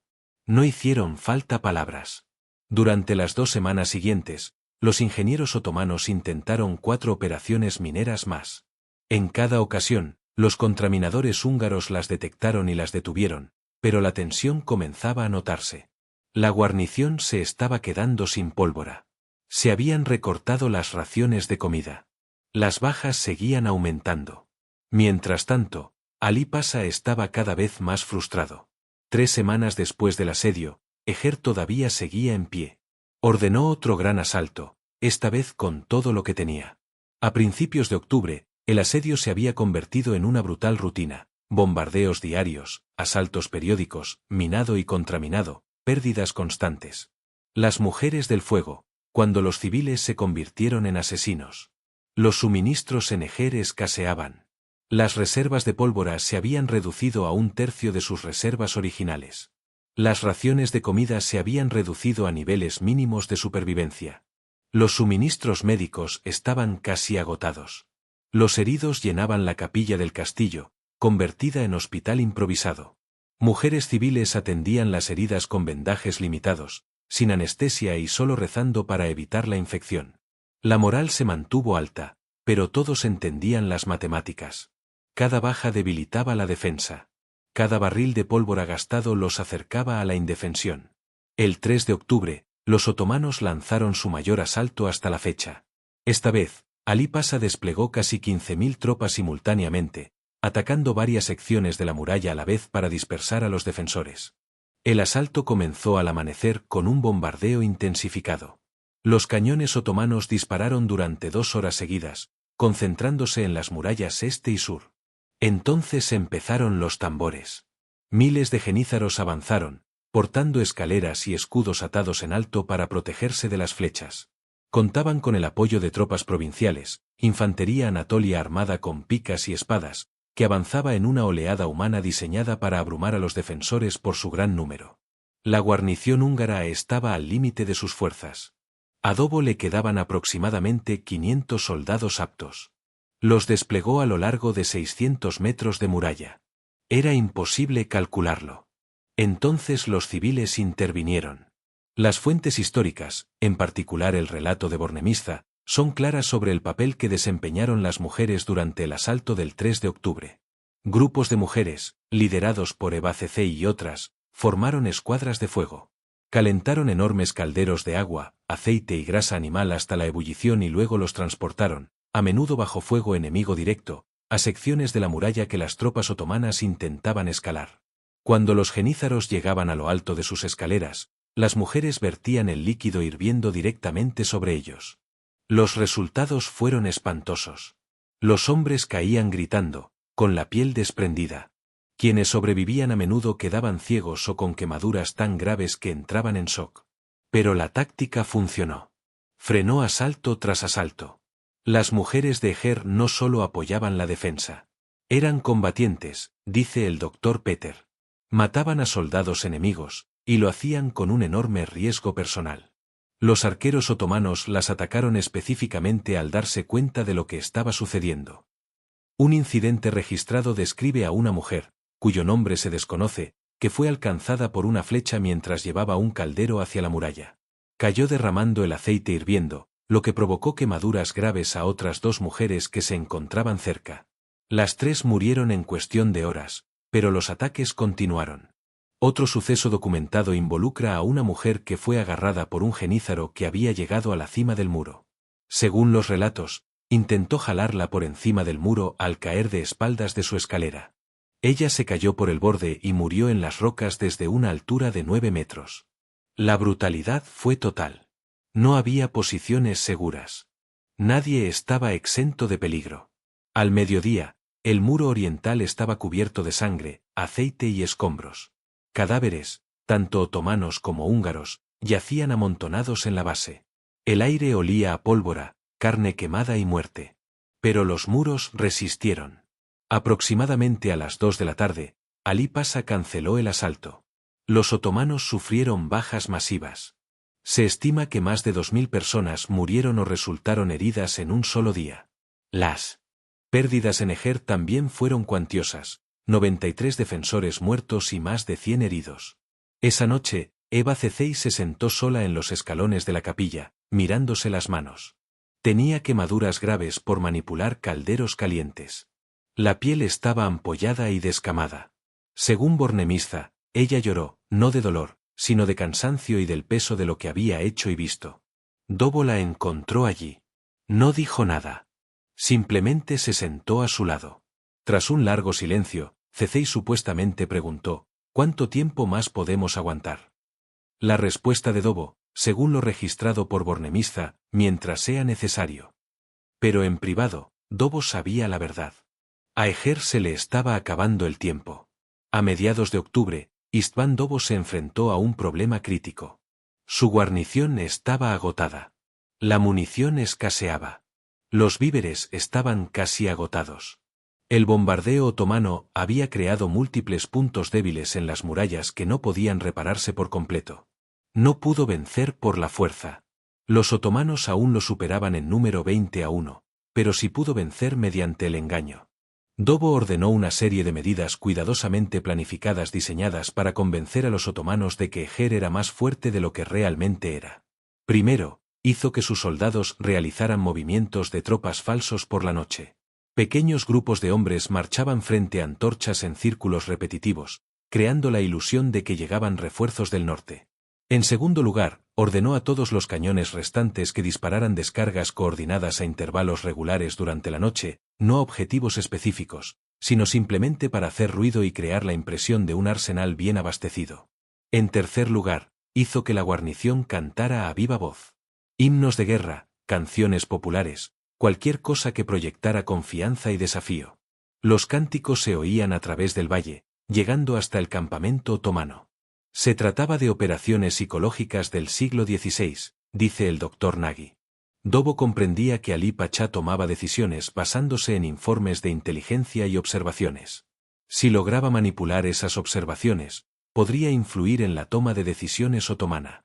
S1: No hicieron falta palabras. Durante las 2 semanas siguientes, los ingenieros otomanos intentaron 4 operaciones mineras más. En cada ocasión, los contraminadores húngaros las detectaron y las detuvieron, pero la tensión comenzaba a notarse. La guarnición se estaba quedando sin pólvora. Se habían recortado las raciones de comida. Las bajas seguían aumentando. Mientras tanto, Alí Pasha estaba cada vez más frustrado. 3 semanas después del asedio, Eger todavía seguía en pie. Ordenó otro gran asalto, esta vez con todo lo que tenía. A principios de octubre, el asedio se había convertido en una brutal rutina: bombardeos diarios, asaltos periódicos, minado y contraminado, pérdidas constantes. Las mujeres del fuego, cuando los civiles se convirtieron en asesinos. Los suministros en Eger escaseaban. Las reservas de pólvora se habían reducido a 1/3 de sus reservas originales. Las raciones de comida se habían reducido a niveles mínimos de supervivencia. Los suministros médicos estaban casi agotados. Los heridos llenaban la capilla del castillo, convertida en hospital improvisado. Mujeres civiles atendían las heridas con vendajes limitados, sin anestesia y solo rezando para evitar la infección. La moral se mantuvo alta, pero todos entendían las matemáticas. Cada baja debilitaba la defensa. Cada barril de pólvora gastado los acercaba a la indefensión. El 3 de octubre, los otomanos lanzaron su mayor asalto hasta la fecha. Esta vez, Alí Pasha desplegó casi 15.000 tropas simultáneamente, atacando varias secciones de la muralla a la vez para dispersar a los defensores. El asalto comenzó al amanecer con un bombardeo intensificado. Los cañones otomanos dispararon durante 2 horas seguidas, concentrándose en las murallas este y sur. Entonces empezaron los tambores. Miles de genízaros avanzaron, portando escaleras y escudos atados en alto para protegerse de las flechas. Contaban con el apoyo de tropas provinciales, infantería anatolia armada con picas y espadas, que avanzaba en una oleada humana diseñada para abrumar a los defensores por su gran número. La guarnición húngara estaba al límite de sus fuerzas. A Dobo le quedaban aproximadamente 500 soldados aptos. Los desplegó a lo largo de 600 metros de muralla. Era imposible calcularlo. Entonces los civiles intervinieron. Las fuentes históricas, en particular el relato de Bornemista, son claras sobre el papel que desempeñaron las mujeres durante el asalto del 3 de octubre. Grupos de mujeres, liderados por Eva Cecei y otras, formaron escuadras de fuego. Calentaron enormes calderos de agua, aceite y grasa animal hasta la ebullición y luego los transportaron, a menudo bajo fuego enemigo directo, a secciones de la muralla que las tropas otomanas intentaban escalar. Cuando los genízaros llegaban a lo alto de sus escaleras, las mujeres vertían el líquido hirviendo directamente sobre ellos. Los resultados fueron espantosos. Los hombres caían gritando, con la piel desprendida. Quienes sobrevivían a menudo quedaban ciegos o con quemaduras tan graves que entraban en shock. Pero la táctica funcionó. Frenó asalto tras asalto. Las mujeres de Eger no solo apoyaban la defensa. Eran combatientes, dice el Dr. Peter. Mataban a soldados enemigos, y lo hacían con un enorme riesgo personal. Los arqueros otomanos las atacaron específicamente al darse cuenta de lo que estaba sucediendo. Un incidente registrado describe a una mujer, cuyo nombre se desconoce, que fue alcanzada por una flecha mientras llevaba un caldero hacia la muralla. Cayó derramando el aceite hirviendo, lo que provocó quemaduras graves a otras 2 mujeres que se encontraban cerca. Las 3 murieron en cuestión de horas, pero los ataques continuaron. Otro suceso documentado involucra a una mujer que fue agarrada por un genízaro que había llegado a la cima del muro. Según los relatos, intentó jalarla por encima del muro al caer de espaldas de su escalera. Ella se cayó por el borde y murió en las rocas desde una altura de 9 metros. La brutalidad fue total. No había posiciones seguras. Nadie estaba exento de peligro. Al mediodía, el muro oriental estaba cubierto de sangre, aceite y escombros. Cadáveres, tanto otomanos como húngaros, yacían amontonados en la base. El aire olía a pólvora, carne quemada y muerte. Pero los muros resistieron. Aproximadamente a las 2 de la tarde, Alí Pasha canceló el asalto. Los otomanos sufrieron bajas masivas. Se estima que más de 2000 personas murieron o resultaron heridas en un solo día. Las pérdidas en Eger también fueron cuantiosas, 93 defensores muertos y más de 100 heridos. Esa noche, Eva Cecei se sentó sola en los escalones de la capilla, mirándose las manos. Tenía quemaduras graves por manipular calderos calientes. La piel estaba ampollada y descamada. Según Bornemista, ella lloró, no de dolor, sino de cansancio y del peso de lo que había hecho y visto. Dobo la encontró allí. No dijo nada. Simplemente se sentó a su lado. Tras un largo silencio, Cecei supuestamente preguntó, ¿cuánto tiempo más podemos aguantar? La respuesta de Dobo, según lo registrado por Bornemista, mientras sea necesario. Pero en privado, Dobo sabía la verdad. A Eger se le estaba acabando el tiempo. A mediados de octubre, István Dobo se enfrentó a un problema crítico. Su guarnición estaba agotada. La munición escaseaba. Los víveres estaban casi agotados. El bombardeo otomano había creado múltiples puntos débiles en las murallas que no podían repararse por completo. No pudo vencer por la fuerza. Los otomanos aún lo superaban en número 20-1, pero sí pudo vencer mediante el engaño. Dobo ordenó una serie de medidas cuidadosamente planificadas diseñadas para convencer a los otomanos de que Eger era más fuerte de lo que realmente era. Primero, hizo que sus soldados realizaran movimientos de tropas falsos por la noche. Pequeños grupos de hombres marchaban frente a antorchas en círculos repetitivos, creando la ilusión de que llegaban refuerzos del norte. En segundo lugar, ordenó a todos los cañones restantes que dispararan descargas coordinadas a intervalos regulares durante la noche, no objetivos específicos, sino simplemente para hacer ruido y crear la impresión de un arsenal bien abastecido. En tercer lugar, hizo que la guarnición cantara a viva voz. Himnos de guerra, canciones populares, cualquier cosa que proyectara confianza y desafío. Los cánticos se oían a través del valle, llegando hasta el campamento otomano. Se trataba de operaciones psicológicas del siglo XVI, dice el Dr. Nagy. Dobo comprendía que Alí Pasha tomaba decisiones basándose en informes de inteligencia y observaciones. Si lograba manipular esas observaciones, podría influir en la toma de decisiones otomana.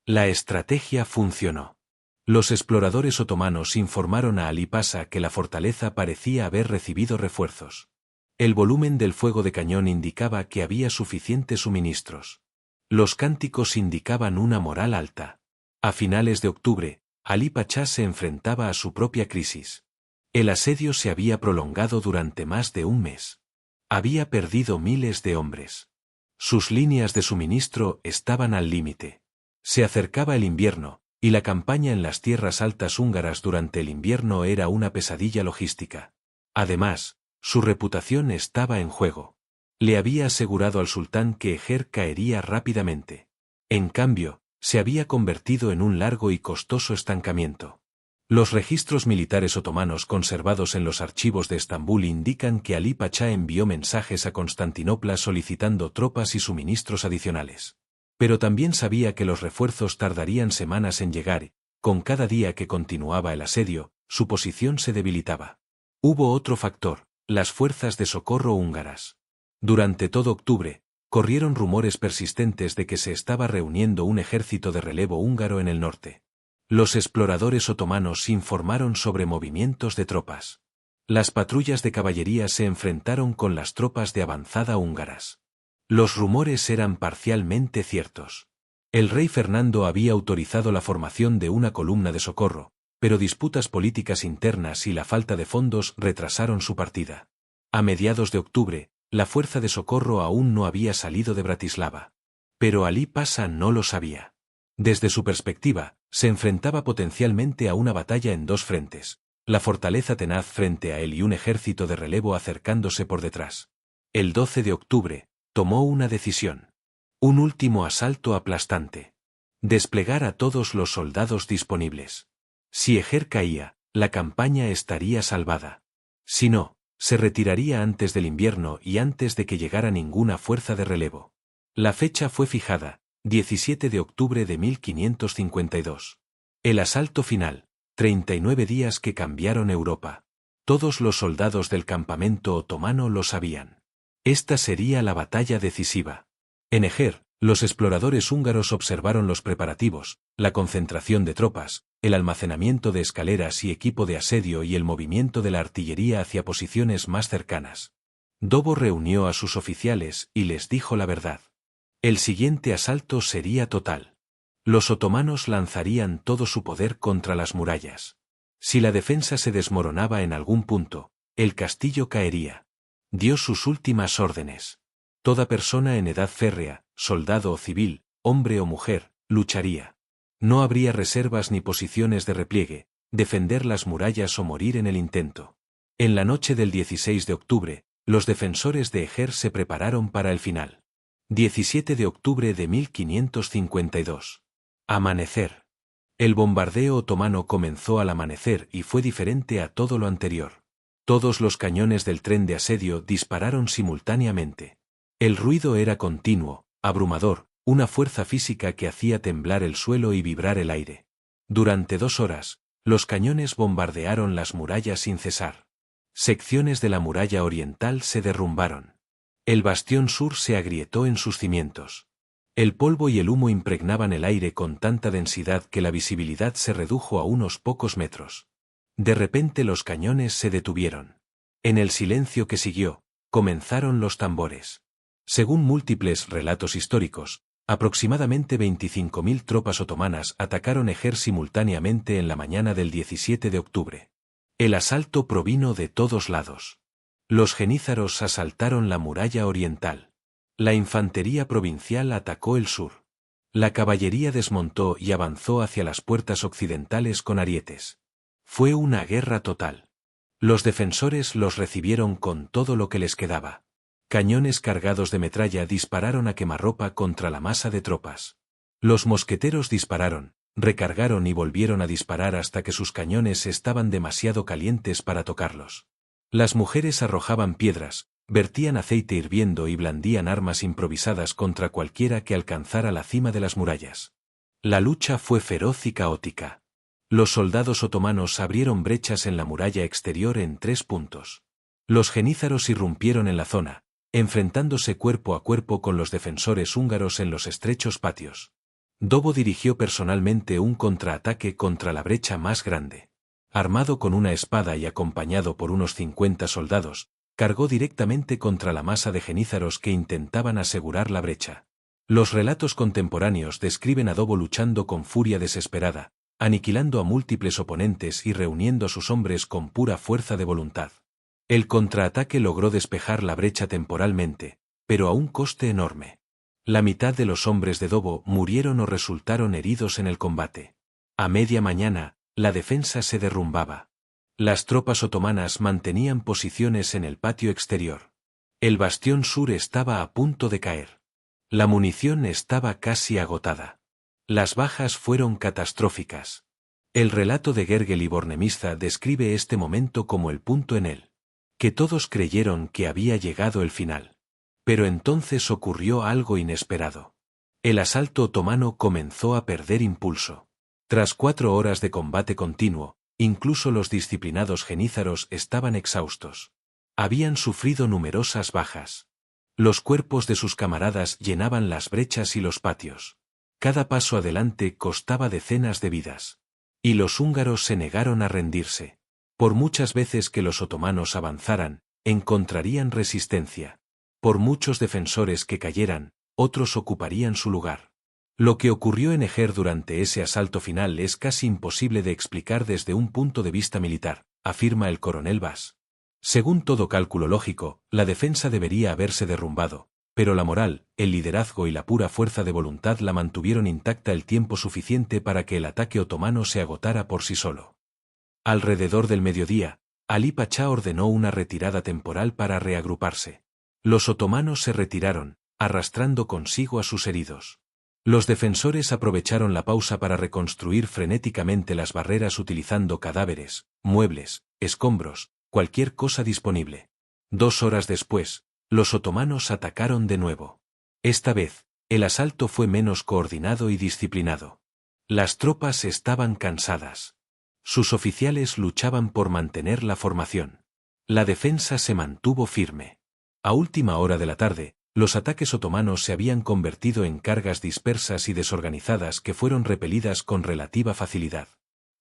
S1: La estrategia funcionó. Los exploradores otomanos informaron a Alí Pasha que la fortaleza parecía haber recibido refuerzos. El volumen del fuego de cañón indicaba que había suficientes suministros. Los cánticos indicaban una moral alta. A finales de octubre, Alí Pasha se enfrentaba a su propia crisis. El asedio se había prolongado durante más de un mes. Había perdido miles de hombres. Sus líneas de suministro estaban al límite. Se acercaba el invierno, y la campaña en las tierras altas húngaras durante el invierno era una pesadilla logística. Además, su reputación estaba en juego. Le había asegurado al sultán que Eger caería rápidamente. En cambio, se había convertido en un largo y costoso estancamiento. Los registros militares otomanos conservados en los archivos de Estambul indican que Alí Pachá envió mensajes a Constantinopla solicitando tropas y suministros adicionales. Pero también sabía que los refuerzos tardarían semanas en llegar, con cada día que continuaba el asedio, su posición se debilitaba. Hubo otro factor, las fuerzas de socorro húngaras. Durante todo octubre, corrieron rumores persistentes de que se estaba reuniendo un ejército de relevo húngaro en el norte. Los exploradores otomanos informaron sobre movimientos de tropas. Las patrullas de caballería se enfrentaron con las tropas de avanzada húngaras. Los rumores eran parcialmente ciertos. El rey Fernando había autorizado la formación de una columna de socorro, pero disputas políticas internas y la falta de fondos retrasaron su partida. A mediados de octubre, la fuerza de socorro aún no había salido de Bratislava. Pero Alí Pasha no lo sabía. Desde su perspectiva, se enfrentaba potencialmente a una batalla en dos frentes, la fortaleza tenaz frente a él y un ejército de relevo acercándose por detrás. El 12 de octubre, tomó una decisión. Un último asalto aplastante. Desplegar a todos los soldados disponibles. Si Eger caía, la campaña estaría salvada. Si no, se retiraría antes del invierno y antes de que llegara ninguna fuerza de relevo. La fecha fue fijada, 17 de octubre de 1552. El asalto final, 39 días que cambiaron Europa. Todos los soldados del campamento otomano lo sabían. Esta sería la batalla decisiva. En Eger, los exploradores húngaros observaron los preparativos, la concentración de tropas, el almacenamiento de escaleras y equipo de asedio y el movimiento de la artillería hacia posiciones más cercanas. Dobo reunió a sus oficiales y les dijo la verdad. El siguiente asalto sería total. Los otomanos lanzarían todo su poder contra las murallas. Si la defensa se desmoronaba en algún punto, el castillo caería. Dio sus últimas órdenes. Toda persona en edad férrea, soldado o civil, hombre o mujer, lucharía. No habría reservas ni posiciones de repliegue, defender las murallas o morir en el intento. En la noche del 16 de octubre, los defensores de Eger se prepararon para el final. 17 de octubre de 1552. Amanecer. El bombardeo otomano comenzó al amanecer y fue diferente a todo lo anterior. Todos los cañones del tren de asedio dispararon simultáneamente. El ruido era continuo, abrumador, una fuerza física que hacía temblar el suelo y vibrar el aire. Durante 2 horas, los cañones bombardearon las murallas sin cesar. Secciones de la muralla oriental se derrumbaron. El bastión sur se agrietó en sus cimientos. El polvo y el humo impregnaban el aire con tanta densidad que la visibilidad se redujo a unos pocos metros. De repente los cañones se detuvieron. En el silencio que siguió, comenzaron los tambores. Según múltiples relatos históricos, aproximadamente 25.000 tropas otomanas atacaron Eger simultáneamente en la mañana del 17 de octubre. El asalto provino de todos lados. Los genízaros asaltaron la muralla oriental. La infantería provincial atacó el sur. La caballería desmontó y avanzó hacia las puertas occidentales con arietes. Fue una guerra total. Los defensores los recibieron con todo lo que les quedaba. Cañones cargados de metralla dispararon a quemarropa contra la masa de tropas. Los mosqueteros dispararon, recargaron y volvieron a disparar hasta que sus cañones estaban demasiado calientes para tocarlos. Las mujeres arrojaban piedras, vertían aceite hirviendo y blandían armas improvisadas contra cualquiera que alcanzara la cima de las murallas. La lucha fue feroz y caótica. Los soldados otomanos abrieron brechas en la muralla exterior en 3 puntos. Los genízaros irrumpieron en la zona, enfrentándose cuerpo a cuerpo con los defensores húngaros en los estrechos patios. Dobo dirigió personalmente un contraataque contra la brecha más grande. Armado con una espada y acompañado por unos 50 soldados, cargó directamente contra la masa de genízaros que intentaban asegurar la brecha. Los relatos contemporáneos describen a Dobo luchando con furia desesperada, aniquilando a múltiples oponentes y reuniendo a sus hombres con pura fuerza de voluntad. El contraataque logró despejar la brecha temporalmente, pero a un coste enorme. La mitad de los hombres de Dobo murieron o resultaron heridos en el combate. A media mañana, la defensa se derrumbaba. Las tropas otomanas mantenían posiciones en el patio exterior. El bastión sur estaba a punto de caer. La munición estaba casi agotada. Las bajas fueron catastróficas. El relato de Gergely Bornemisza describe este momento como el punto en el que todos creyeron que había llegado el final. Pero entonces ocurrió algo inesperado. El asalto otomano comenzó a perder impulso. Tras 4 horas de combate continuo, incluso los disciplinados genízaros estaban exhaustos. Habían sufrido numerosas bajas. Los cuerpos de sus camaradas llenaban las brechas y los patios. Cada paso adelante costaba decenas de vidas. Y los húngaros se negaron a rendirse. Por muchas veces que los otomanos avanzaran, encontrarían resistencia. Por muchos defensores que cayeran, otros ocuparían su lugar. Lo que ocurrió en Eger durante ese asalto final es casi imposible de explicar desde un punto de vista militar, afirma el coronel Bass. Según todo cálculo lógico, la defensa debería haberse derrumbado, pero la moral, el liderazgo y la pura fuerza de voluntad la mantuvieron intacta el tiempo suficiente para que el ataque otomano se agotara por sí solo. Alrededor del mediodía, Alí Pachá ordenó una retirada temporal para reagruparse. Los otomanos se retiraron, arrastrando consigo a sus heridos. Los defensores aprovecharon la pausa para reconstruir frenéticamente las barreras utilizando cadáveres, muebles, escombros, cualquier cosa disponible. 2 horas después, los otomanos atacaron de nuevo. Esta vez, el asalto fue menos coordinado y disciplinado. Las tropas estaban cansadas. Sus oficiales luchaban por mantener la formación. La defensa se mantuvo firme. A última hora de la tarde, los ataques otomanos se habían convertido en cargas dispersas y desorganizadas que fueron repelidas con relativa facilidad.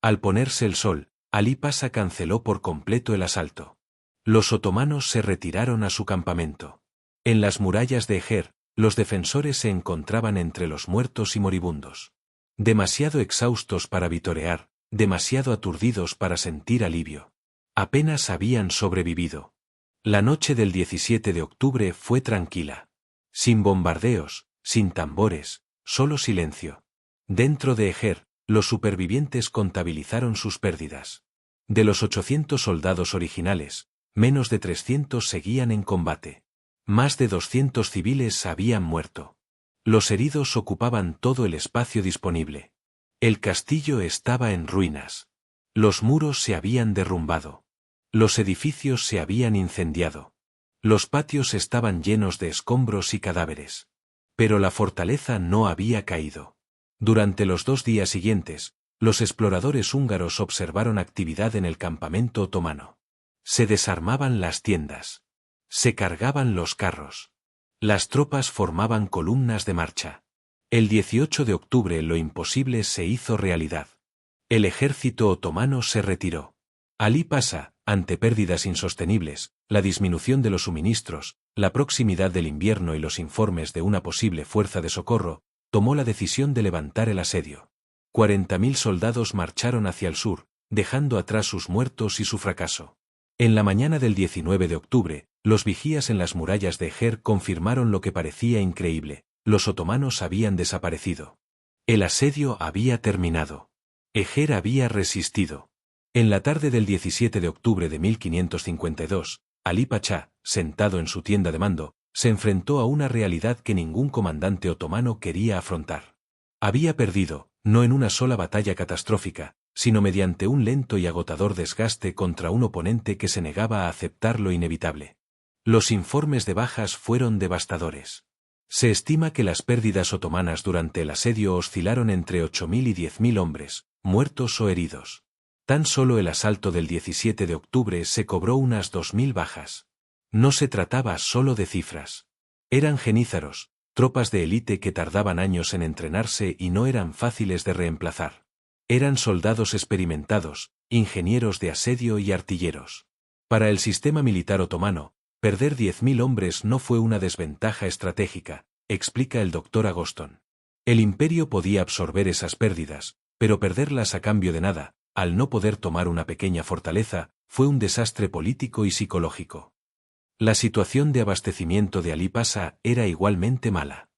S1: Al ponerse el sol, Alí Pasha canceló por completo el asalto. Los otomanos se retiraron a su campamento. En las murallas de Eger, los defensores se encontraban entre los muertos y moribundos. Demasiado exhaustos para vitorear, demasiado aturdidos para sentir alivio. Apenas habían sobrevivido. La noche del 17 de octubre fue tranquila. Sin bombardeos, sin tambores, solo silencio. Dentro de Eger, los supervivientes contabilizaron sus pérdidas. De los 800 soldados originales, menos de 300 seguían en combate. Más de 200 civiles habían muerto. Los heridos ocupaban todo el espacio disponible. El castillo estaba en ruinas. Los muros se habían derrumbado. Los edificios se habían incendiado. Los patios estaban llenos de escombros y cadáveres. Pero la fortaleza no había caído. Durante los 2 días siguientes, los exploradores húngaros observaron actividad en el campamento otomano. Se desarmaban las tiendas. Se cargaban los carros. Las tropas formaban columnas de marcha. El 18 de octubre lo imposible se hizo realidad. El ejército otomano se retiró. Alí Pasha, ante pérdidas insostenibles, la disminución de los suministros, la proximidad del invierno y los informes de una posible fuerza de socorro, tomó la decisión de levantar el asedio. 40.000 soldados marcharon hacia el sur, dejando atrás sus muertos y su fracaso. En la mañana del 19 de octubre, los vigías en las murallas de Eger confirmaron lo que parecía increíble: los otomanos habían desaparecido. El asedio había terminado. Eger había resistido. En la tarde del 17 de octubre de 1552, Alí Pachá, sentado en su tienda de mando, se enfrentó a una realidad que ningún comandante otomano quería afrontar. Había perdido, no en una sola batalla catastrófica, sino mediante un lento y agotador desgaste contra un oponente que se negaba a aceptar lo inevitable. Los informes de bajas fueron devastadores. Se estima que las pérdidas otomanas durante el asedio oscilaron entre 8.000 y 10.000 hombres, muertos o heridos. Tan solo el asalto del 17 de octubre se cobró unas 2.000 bajas. No se trataba solo de cifras. Eran genízaros, tropas de élite que tardaban años en entrenarse y no eran fáciles de reemplazar. Eran soldados experimentados, ingenieros de asedio y artilleros. Para el sistema militar otomano, perder 10.000 hombres no fue una desventaja estratégica, explica el Dr. Agoston. El imperio podía absorber esas pérdidas, pero perderlas a cambio de nada, al no poder tomar una pequeña fortaleza, fue un desastre político y psicológico. La situación de abastecimiento de Alí Pasha era igualmente mala.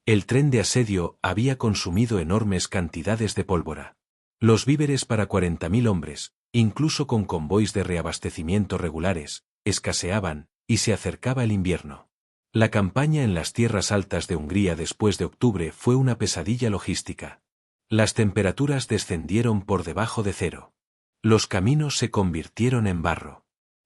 S1: El tren de asedio había consumido enormes cantidades de pólvora. Los víveres para 40.000 hombres, incluso con convoys de reabastecimiento regulares, escaseaban, y se acercaba el invierno. La campaña en las tierras altas de Hungría después de octubre fue una pesadilla logística. Las temperaturas descendieron por debajo de cero. Los caminos se convirtieron en barro.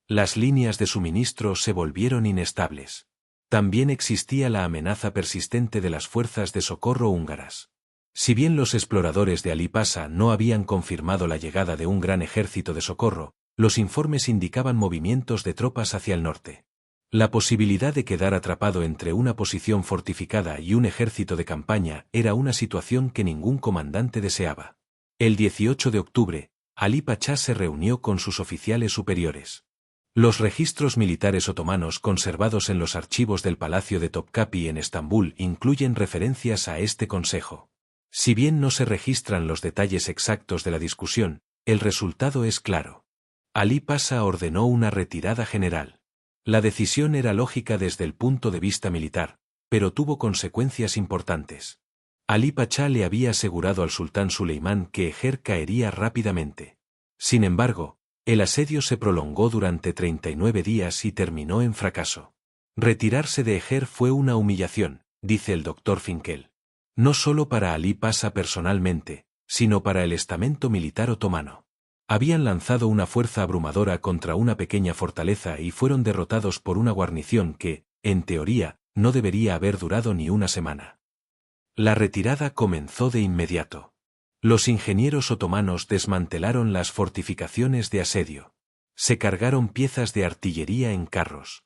S1: Las líneas de suministro se volvieron inestables. También existía la amenaza persistente de las fuerzas de socorro húngaras. Si bien los exploradores de Alí Pasha no habían confirmado la llegada de un gran ejército de socorro, los informes indicaban movimientos de tropas hacia el norte. La posibilidad de quedar atrapado entre una posición fortificada y un ejército de campaña era una situación que ningún comandante deseaba. El 18 de octubre, Alí Pasha se reunió con sus oficiales superiores. Los registros militares otomanos conservados en los archivos del Palacio de Topkapi en Estambul incluyen referencias a este consejo. Si bien no se registran los detalles exactos de la discusión, el resultado es claro. Alí Pasha ordenó una retirada general. La decisión era lógica desde el punto de vista militar, pero tuvo consecuencias importantes. Alí Pasha le había asegurado al sultán Suleimán que Eger caería rápidamente. Sin embargo, el asedio se prolongó durante 39 días y terminó en fracaso. Retirarse de Eger fue una humillación, dice el Dr. Finkel. No solo para Alí Pasha personalmente, sino para el estamento militar otomano. Habían lanzado una fuerza abrumadora contra una pequeña fortaleza y fueron derrotados por una guarnición que, en teoría, no debería haber durado ni una semana. La retirada comenzó de inmediato. Los ingenieros otomanos desmantelaron las fortificaciones de asedio. Se cargaron piezas de artillería en carros.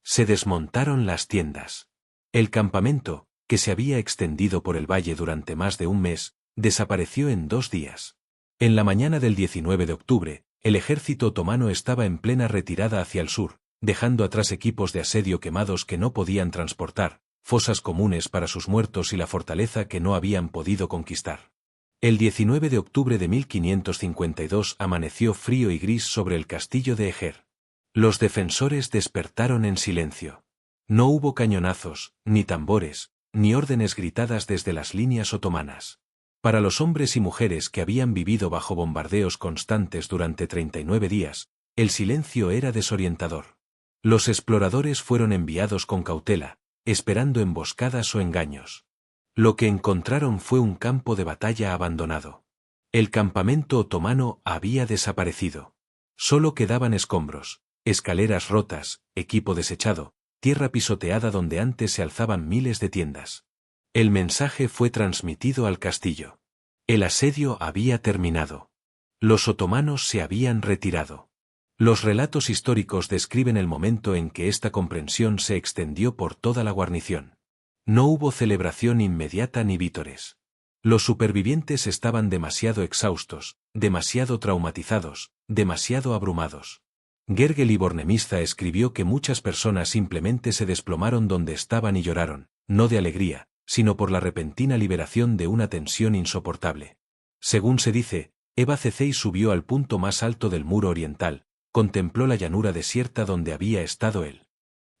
S1: Se desmontaron las tiendas. El campamento, que se había extendido por el valle durante más de un mes, desapareció en 2 días. En la mañana del 19 de octubre, el ejército otomano estaba en plena retirada hacia el sur, dejando atrás equipos de asedio quemados que no podían transportar, fosas comunes para sus muertos y la fortaleza que no habían podido conquistar. El 19 de octubre de 1552 amaneció frío y gris sobre el castillo de Eger. Los defensores despertaron en silencio. No hubo cañonazos, ni tambores, ni órdenes gritadas desde las líneas otomanas. Para los hombres y mujeres que habían vivido bajo bombardeos constantes durante 39 días, el silencio era desorientador. Los exploradores fueron enviados con cautela, esperando emboscadas o engaños. Lo que encontraron fue un campo de batalla abandonado. El campamento otomano había desaparecido. Solo quedaban escombros, escaleras rotas, equipo desechado, tierra pisoteada donde antes se alzaban miles de tiendas. El mensaje fue transmitido al castillo. El asedio había terminado. Los otomanos se habían retirado. Los relatos históricos describen el momento en que esta comprensión se extendió por toda la guarnición. No hubo celebración inmediata ni vítores. Los supervivientes estaban demasiado exhaustos, demasiado traumatizados, demasiado abrumados. Gergely Bornemisza escribió que muchas personas simplemente se desplomaron donde estaban y lloraron, no de alegría, sino por la repentina liberación de una tensión insoportable. Según se dice, Eva Cecei subió al punto más alto del muro oriental, contempló la llanura desierta donde había estado el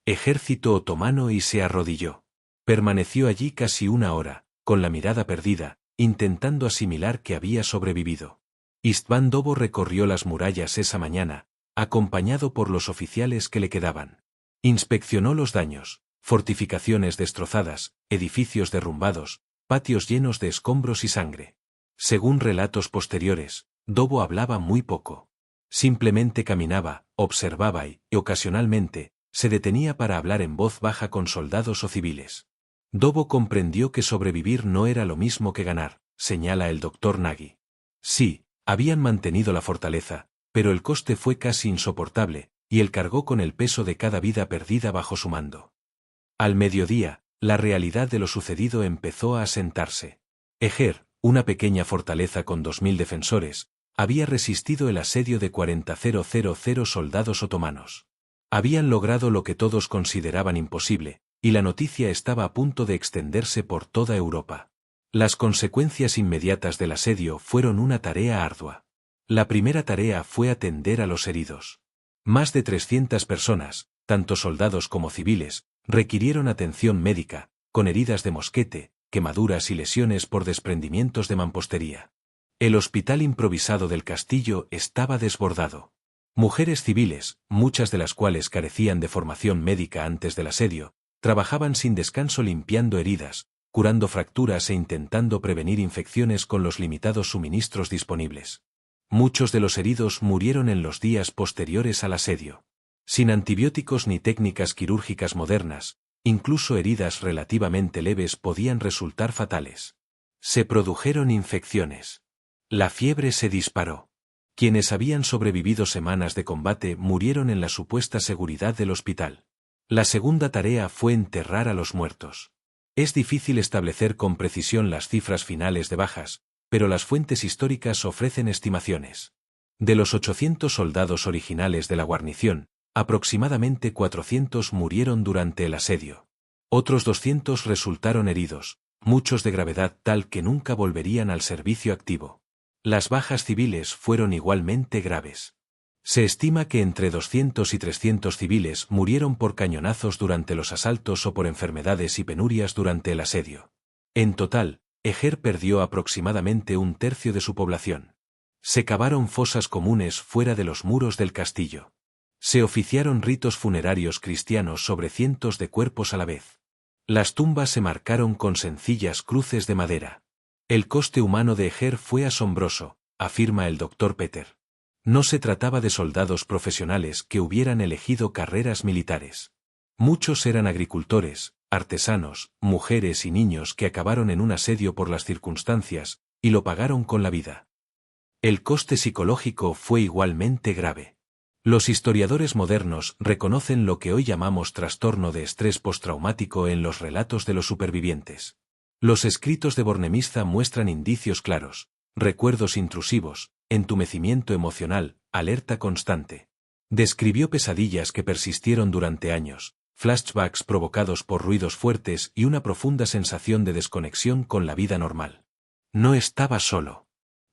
S1: ejército otomano y se arrodilló. Permaneció allí casi 1 hora, con la mirada perdida, intentando asimilar que había sobrevivido. István Dobo recorrió las murallas esa mañana, acompañado por los oficiales que le quedaban. Inspeccionó los daños, fortificaciones destrozadas, edificios derrumbados, patios llenos de escombros y sangre. Según relatos posteriores, Dobo hablaba muy poco. Simplemente caminaba, observaba y, ocasionalmente, se detenía para hablar en voz baja con soldados o civiles. Dobo comprendió que sobrevivir no era lo mismo que ganar, señala el Dr. Nagy. Sí, habían mantenido la fortaleza, pero el coste fue casi insoportable, y él cargó con el peso de cada vida perdida bajo su mando. Al mediodía, la realidad de lo sucedido empezó a asentarse. Eger, una pequeña fortaleza con 2000 defensores, había resistido el asedio de 40.000 soldados otomanos. Habían logrado lo que todos consideraban imposible, y la noticia estaba a punto de extenderse por toda Europa. Las consecuencias inmediatas del asedio fueron una tarea ardua. La primera tarea fue atender a los heridos. Más de 300 personas, tanto soldados como civiles, requirieron atención médica, con heridas de mosquete, quemaduras y lesiones por desprendimientos de mampostería. El hospital improvisado del castillo estaba desbordado. Mujeres civiles, muchas de las cuales carecían de formación médica antes del asedio, trabajaban sin descanso limpiando heridas, curando fracturas e intentando prevenir infecciones con los limitados suministros disponibles. Muchos de los heridos murieron en los días posteriores al asedio. Sin antibióticos ni técnicas quirúrgicas modernas, incluso heridas relativamente leves podían resultar fatales. Se produjeron infecciones. La fiebre se disparó. Quienes habían sobrevivido semanas de combate murieron en la supuesta seguridad del hospital. La segunda tarea fue enterrar a los muertos. Es difícil establecer con precisión las cifras finales de bajas, pero las fuentes históricas ofrecen estimaciones. De los 800 soldados originales de la guarnición, aproximadamente 400 murieron durante el asedio. Otros 200 resultaron heridos, muchos de gravedad tal que nunca volverían al servicio activo. Las bajas civiles fueron igualmente graves. Se estima que entre 200 y 300 civiles murieron por cañonazos durante los asaltos o por enfermedades y penurias durante el asedio. En total, Eger perdió aproximadamente un tercio de su población. Se cavaron fosas comunes fuera de los muros del castillo. Se oficiaron ritos funerarios cristianos sobre cientos de cuerpos a la vez. Las tumbas se marcaron con sencillas cruces de madera. El coste humano de Eger fue asombroso, afirma el Dr. Peter. No se trataba de soldados profesionales que hubieran elegido carreras militares. Muchos eran agricultores, artesanos, mujeres y niños que acabaron en un asedio por las circunstancias, y lo pagaron con la vida. El coste psicológico fue igualmente grave. Los historiadores modernos reconocen lo que hoy llamamos trastorno de estrés postraumático en los relatos de los supervivientes. Los escritos de Bornemista muestran indicios claros, recuerdos intrusivos, entumecimiento emocional, alerta constante. Describió pesadillas que persistieron durante años, flashbacks provocados por ruidos fuertes y una profunda sensación de desconexión con la vida normal. No estaba solo.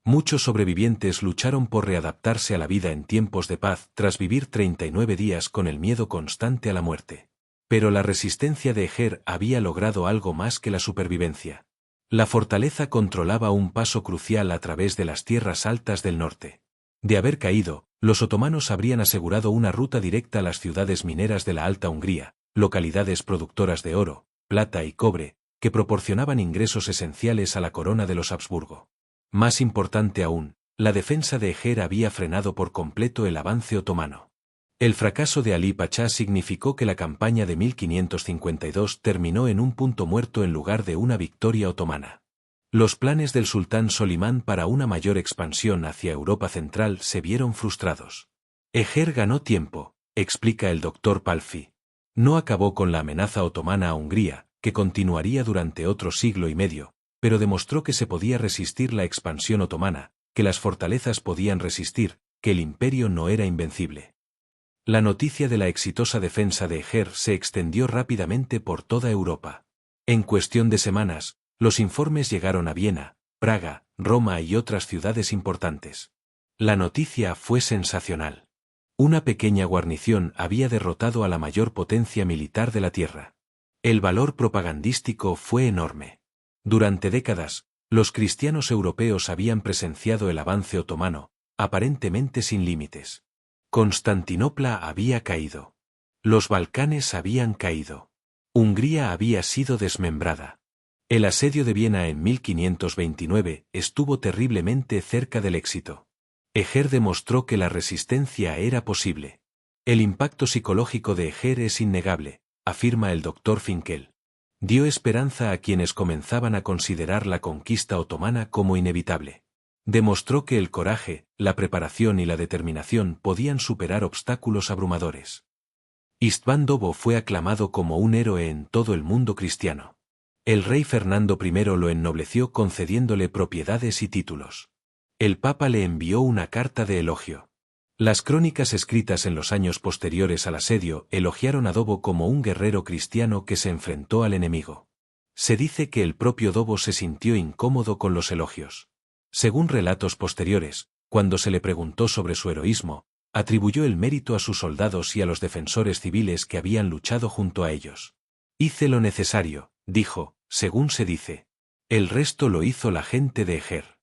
S1: Muchos sobrevivientes lucharon por readaptarse a la vida en tiempos de paz tras vivir 39 días con el miedo constante a la muerte. Pero la resistencia de Eger había logrado algo más que la supervivencia. La fortaleza controlaba un paso crucial a través de las tierras altas del norte. De haber caído, los otomanos habrían asegurado una ruta directa a las ciudades mineras de la Alta Hungría, localidades productoras de oro, plata y cobre, que proporcionaban ingresos esenciales a la corona de los Habsburgo. Más importante aún, la defensa de Eger había frenado por completo el avance otomano. El fracaso de Ali Pachá significó que la campaña de 1552 terminó en un punto muerto en lugar de una victoria otomana. Los planes del sultán Solimán para una mayor expansión hacia Europa Central se vieron frustrados. Eger ganó tiempo, explica el Dr. Palfi. No acabó con la amenaza otomana a Hungría, que continuaría durante otro siglo y medio, pero demostró que se podía resistir la expansión otomana, que las fortalezas podían resistir, que el imperio no era invencible. La noticia de la exitosa defensa de Eger se extendió rápidamente por toda Europa. En cuestión de semanas, los informes llegaron a Viena, Praga, Roma y otras ciudades importantes. La noticia fue sensacional. Una pequeña guarnición había derrotado a la mayor potencia militar de la tierra. El valor propagandístico fue enorme. Durante décadas, los cristianos europeos habían presenciado el avance otomano, aparentemente sin límites. Constantinopla había caído. Los Balcanes habían caído. Hungría había sido desmembrada. El asedio de Viena en 1529 estuvo terriblemente cerca del éxito. Eger demostró que la resistencia era posible. El impacto psicológico de Eger es innegable, afirma el Dr. Finkel. Dio esperanza a quienes comenzaban a considerar la conquista otomana como inevitable. Demostró que el coraje, la preparación y la determinación podían superar obstáculos abrumadores. István Dobo fue aclamado como un héroe en todo el mundo cristiano. El rey Fernando I lo ennobleció concediéndole propiedades y títulos. El Papa le envió una carta de elogio. Las crónicas escritas en los años posteriores al asedio elogiaron a Dobo como un guerrero cristiano que se enfrentó al enemigo. Se dice que el propio Dobo se sintió incómodo con los elogios. Según relatos posteriores, cuando se le preguntó sobre su heroísmo, atribuyó el mérito a sus soldados y a los defensores civiles que habían luchado junto a ellos. Hice lo necesario, dijo, según se dice. El resto lo hizo la gente de Eger.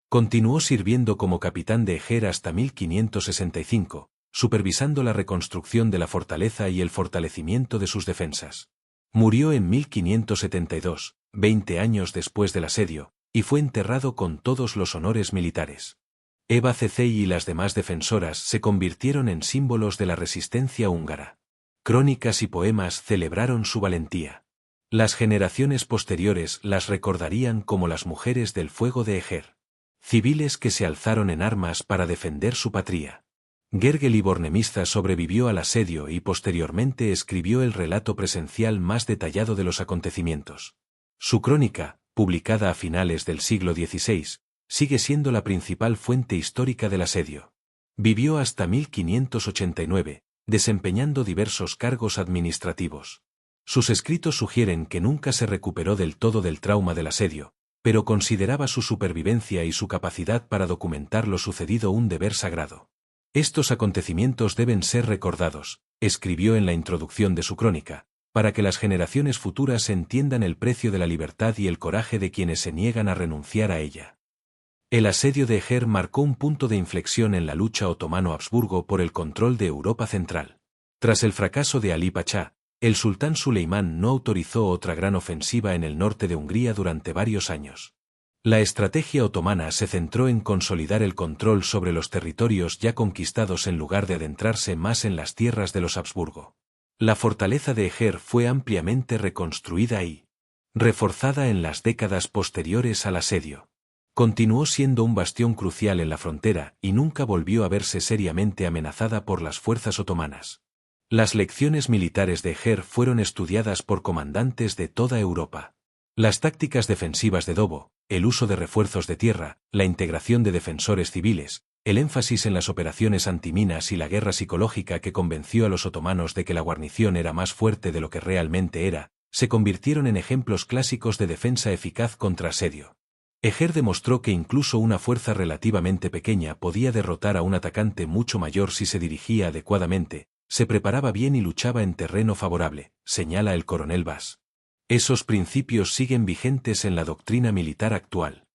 S1: Continuó sirviendo como capitán de Eger hasta 1565, supervisando la reconstrucción de la fortaleza y el fortalecimiento de sus defensas. Murió en 1572, 20 años después del asedio, y fue enterrado con todos los honores militares. Eva Cecei y las demás defensoras se convirtieron en símbolos de la resistencia húngara. Crónicas y poemas celebraron su valentía. Las generaciones posteriores las recordarían como las mujeres del fuego de Eger. Civiles que se alzaron en armas para defender su patria. Gergely Bornemisza sobrevivió al asedio y posteriormente escribió el relato presencial más detallado de los acontecimientos. Su crónica, publicada a finales del siglo XVI, sigue siendo la principal fuente histórica del asedio. Vivió hasta 1589, desempeñando diversos cargos administrativos. Sus escritos sugieren que nunca se recuperó del todo del trauma del asedio, pero consideraba su supervivencia y su capacidad para documentar lo sucedido un deber sagrado. Estos acontecimientos deben ser recordados, escribió en la introducción de su crónica, para que las generaciones futuras entiendan el precio de la libertad y el coraje de quienes se niegan a renunciar a ella. El asedio de Eger marcó un punto de inflexión en la lucha otomano-Habsburgo por el control de Europa Central. Tras el fracaso de Ali Pachá, el sultán Suleimán no autorizó otra gran ofensiva en el norte de Hungría durante varios años. La estrategia otomana se centró en consolidar el control sobre los territorios ya conquistados en lugar de adentrarse más en las tierras de los Habsburgo. La fortaleza de Eger fue ampliamente reconstruida y reforzada en las décadas posteriores al asedio. Continuó siendo un bastión crucial en la frontera y nunca volvió a verse seriamente amenazada por las fuerzas otomanas. Las lecciones militares de Eger fueron estudiadas por comandantes de toda Europa. Las tácticas defensivas de Dobo, el uso de refuerzos de tierra, la integración de defensores civiles, el énfasis en las operaciones antiminas y la guerra psicológica que convenció a los otomanos de que la guarnición era más fuerte de lo que realmente era, se convirtieron en ejemplos clásicos de defensa eficaz contra asedio. Eger demostró que incluso una fuerza relativamente pequeña podía derrotar a un atacante mucho mayor si se dirigía adecuadamente, se preparaba bien y luchaba en terreno favorable, señala el coronel Bass. Esos principios siguen vigentes en la doctrina militar actual.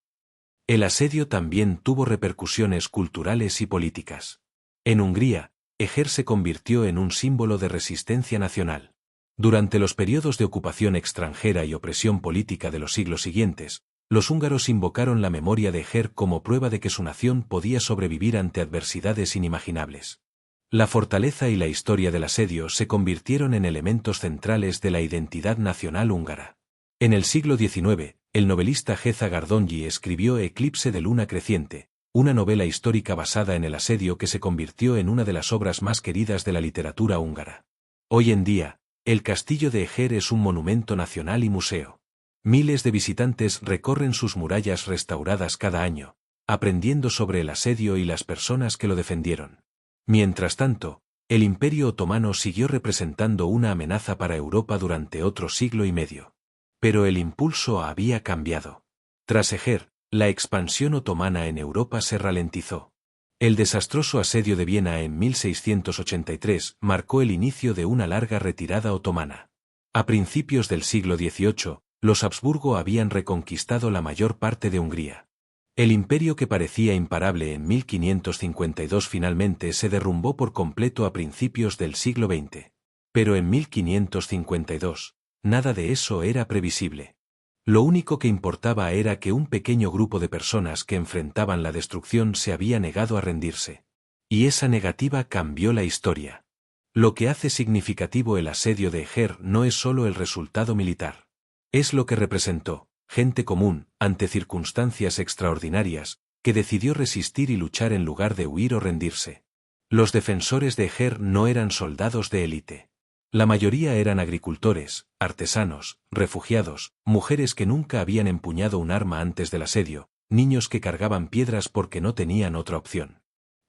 S1: El asedio también tuvo repercusiones culturales y políticas. En Hungría, Eger se convirtió en un símbolo de resistencia nacional. Durante los periodos de ocupación extranjera y opresión política de los siglos siguientes, los húngaros invocaron la memoria de Eger como prueba de que su nación podía sobrevivir ante adversidades inimaginables. La fortaleza y la historia del asedio se convirtieron en elementos centrales de la identidad nacional húngara. En el siglo XIX, el novelista Géza Gardonyi escribió Eclipse de luna creciente, una novela histórica basada en el asedio que se convirtió en una de las obras más queridas de la literatura húngara. Hoy en día, el castillo de Eger es un monumento nacional y museo. Miles de visitantes recorren sus murallas restauradas cada año, aprendiendo sobre el asedio y las personas que lo defendieron. Mientras tanto, el Imperio Otomano siguió representando una amenaza para Europa durante otro siglo y medio. Pero el impulso había cambiado. Tras Eger, la expansión otomana en Europa se ralentizó. El desastroso asedio de Viena en 1683 marcó el inicio de una larga retirada otomana. A principios del siglo XVIII, los Habsburgo habían reconquistado la mayor parte de Hungría. El imperio que parecía imparable en 1552 finalmente se derrumbó por completo a principios del siglo XX. Pero en 1552, nada de eso era previsible. Lo único que importaba era que un pequeño grupo de personas que enfrentaban la destrucción se había negado a rendirse. Y esa negativa cambió la historia. Lo que hace significativo el asedio de Eger no es solo el resultado militar. Es lo que representó, gente común, ante circunstancias extraordinarias, que decidió resistir y luchar en lugar de huir o rendirse. Los defensores de Eger no eran soldados de élite. La mayoría eran agricultores, artesanos, refugiados, mujeres que nunca habían empuñado un arma antes del asedio, niños que cargaban piedras porque no tenían otra opción.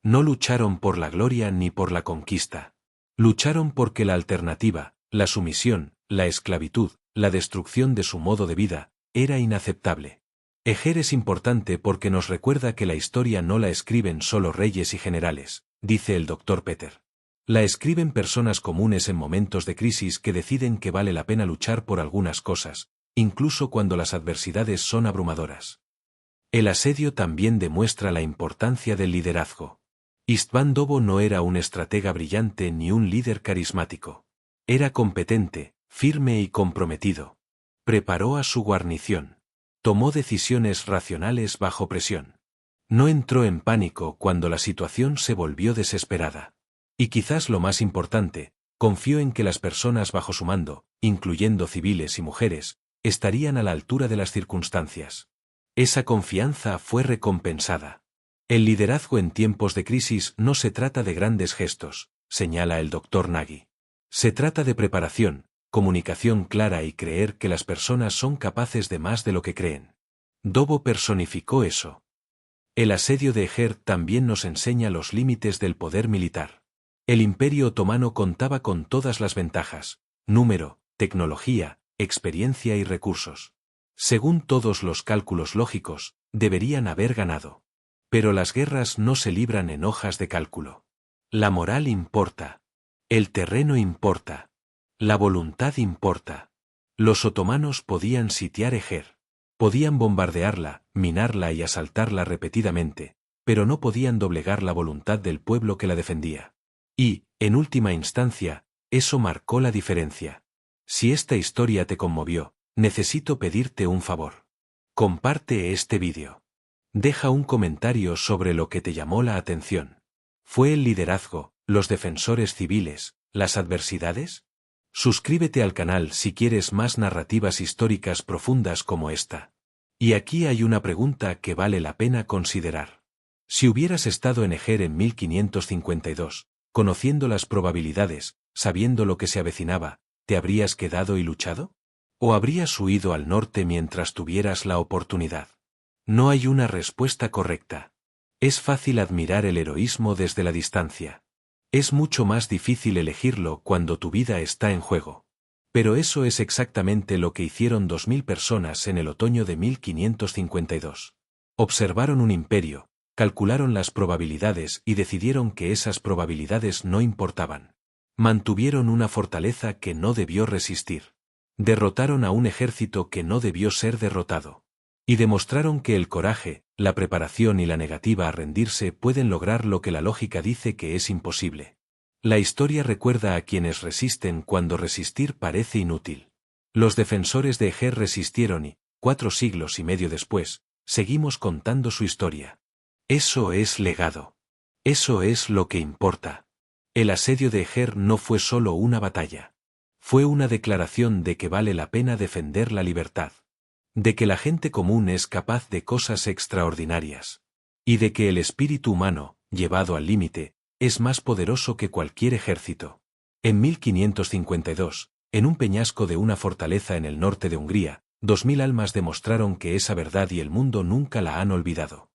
S1: No lucharon por la gloria ni por la conquista. Lucharon porque la alternativa, la sumisión, la esclavitud, la destrucción de su modo de vida, era inaceptable. Eger es importante porque nos recuerda que la historia no la escriben solo reyes y generales, dice el Dr. Peter. La escriben personas comunes en momentos de crisis que deciden que vale la pena luchar por algunas cosas, incluso cuando las adversidades son abrumadoras. El asedio también demuestra la importancia del liderazgo. István Dobo no era un estratega brillante ni un líder carismático. Era competente, firme y comprometido. Preparó a su guarnición. Tomó decisiones racionales bajo presión. No entró en pánico cuando la situación se volvió desesperada. Y quizás lo más importante, confió en que las personas bajo su mando, incluyendo civiles y mujeres, estarían a la altura de las circunstancias. Esa confianza fue recompensada. El liderazgo en tiempos de crisis no se trata de grandes gestos, señala el Dr. Nagy. Se trata de preparación, comunicación clara y creer que las personas son capaces de más de lo que creen. Dobo personificó eso. El asedio de Eger también nos enseña los límites del poder militar. El Imperio Otomano contaba con todas las ventajas: número, tecnología, experiencia y recursos. Según todos los cálculos lógicos, deberían haber ganado. Pero las guerras no se libran en hojas de cálculo. La moral importa. El terreno importa. La voluntad importa. Los otomanos podían sitiar Eger. Podían bombardearla, minarla y asaltarla repetidamente, pero no podían doblegar la voluntad del pueblo que la defendía. Y, en última instancia, eso marcó la diferencia. Si esta historia te conmovió, necesito pedirte un favor. Comparte este vídeo. Deja un comentario sobre lo que te llamó la atención. ¿Fue el liderazgo, los defensores civiles, las adversidades? Suscríbete al canal si quieres más narrativas históricas profundas como esta. Y aquí hay una pregunta que vale la pena considerar. Si hubieras estado en Eger en 1552, conociendo las probabilidades, sabiendo lo que se avecinaba, ¿te habrías quedado y luchado? ¿O habrías huido al norte mientras tuvieras la oportunidad? No hay una respuesta correcta. Es fácil admirar el heroísmo desde la distancia. Es mucho más difícil elegirlo cuando tu vida está en juego. Pero eso es exactamente lo que hicieron 2000 personas en el otoño de 1552. Observaron un imperio, calcularon las probabilidades y decidieron que esas probabilidades no importaban. Mantuvieron una fortaleza que no debió resistir. Derrotaron a un ejército que no debió ser derrotado. Y demostraron que el coraje, la preparación y la negativa a rendirse pueden lograr lo que la lógica dice que es imposible. La historia recuerda a quienes resisten cuando resistir parece inútil. Los defensores de Eger resistieron y, 4 siglos y medio después, seguimos contando su historia. Eso es legado. Eso es lo que importa. El asedio de Eger no fue solo una batalla. Fue una declaración de que vale la pena defender la libertad. De que la gente común es capaz de cosas extraordinarias. Y de que el espíritu humano, llevado al límite, es más poderoso que cualquier ejército. En 1552, en un peñasco de una fortaleza en el norte de Hungría, 2000 almas demostraron que esa verdad y el mundo nunca la han olvidado.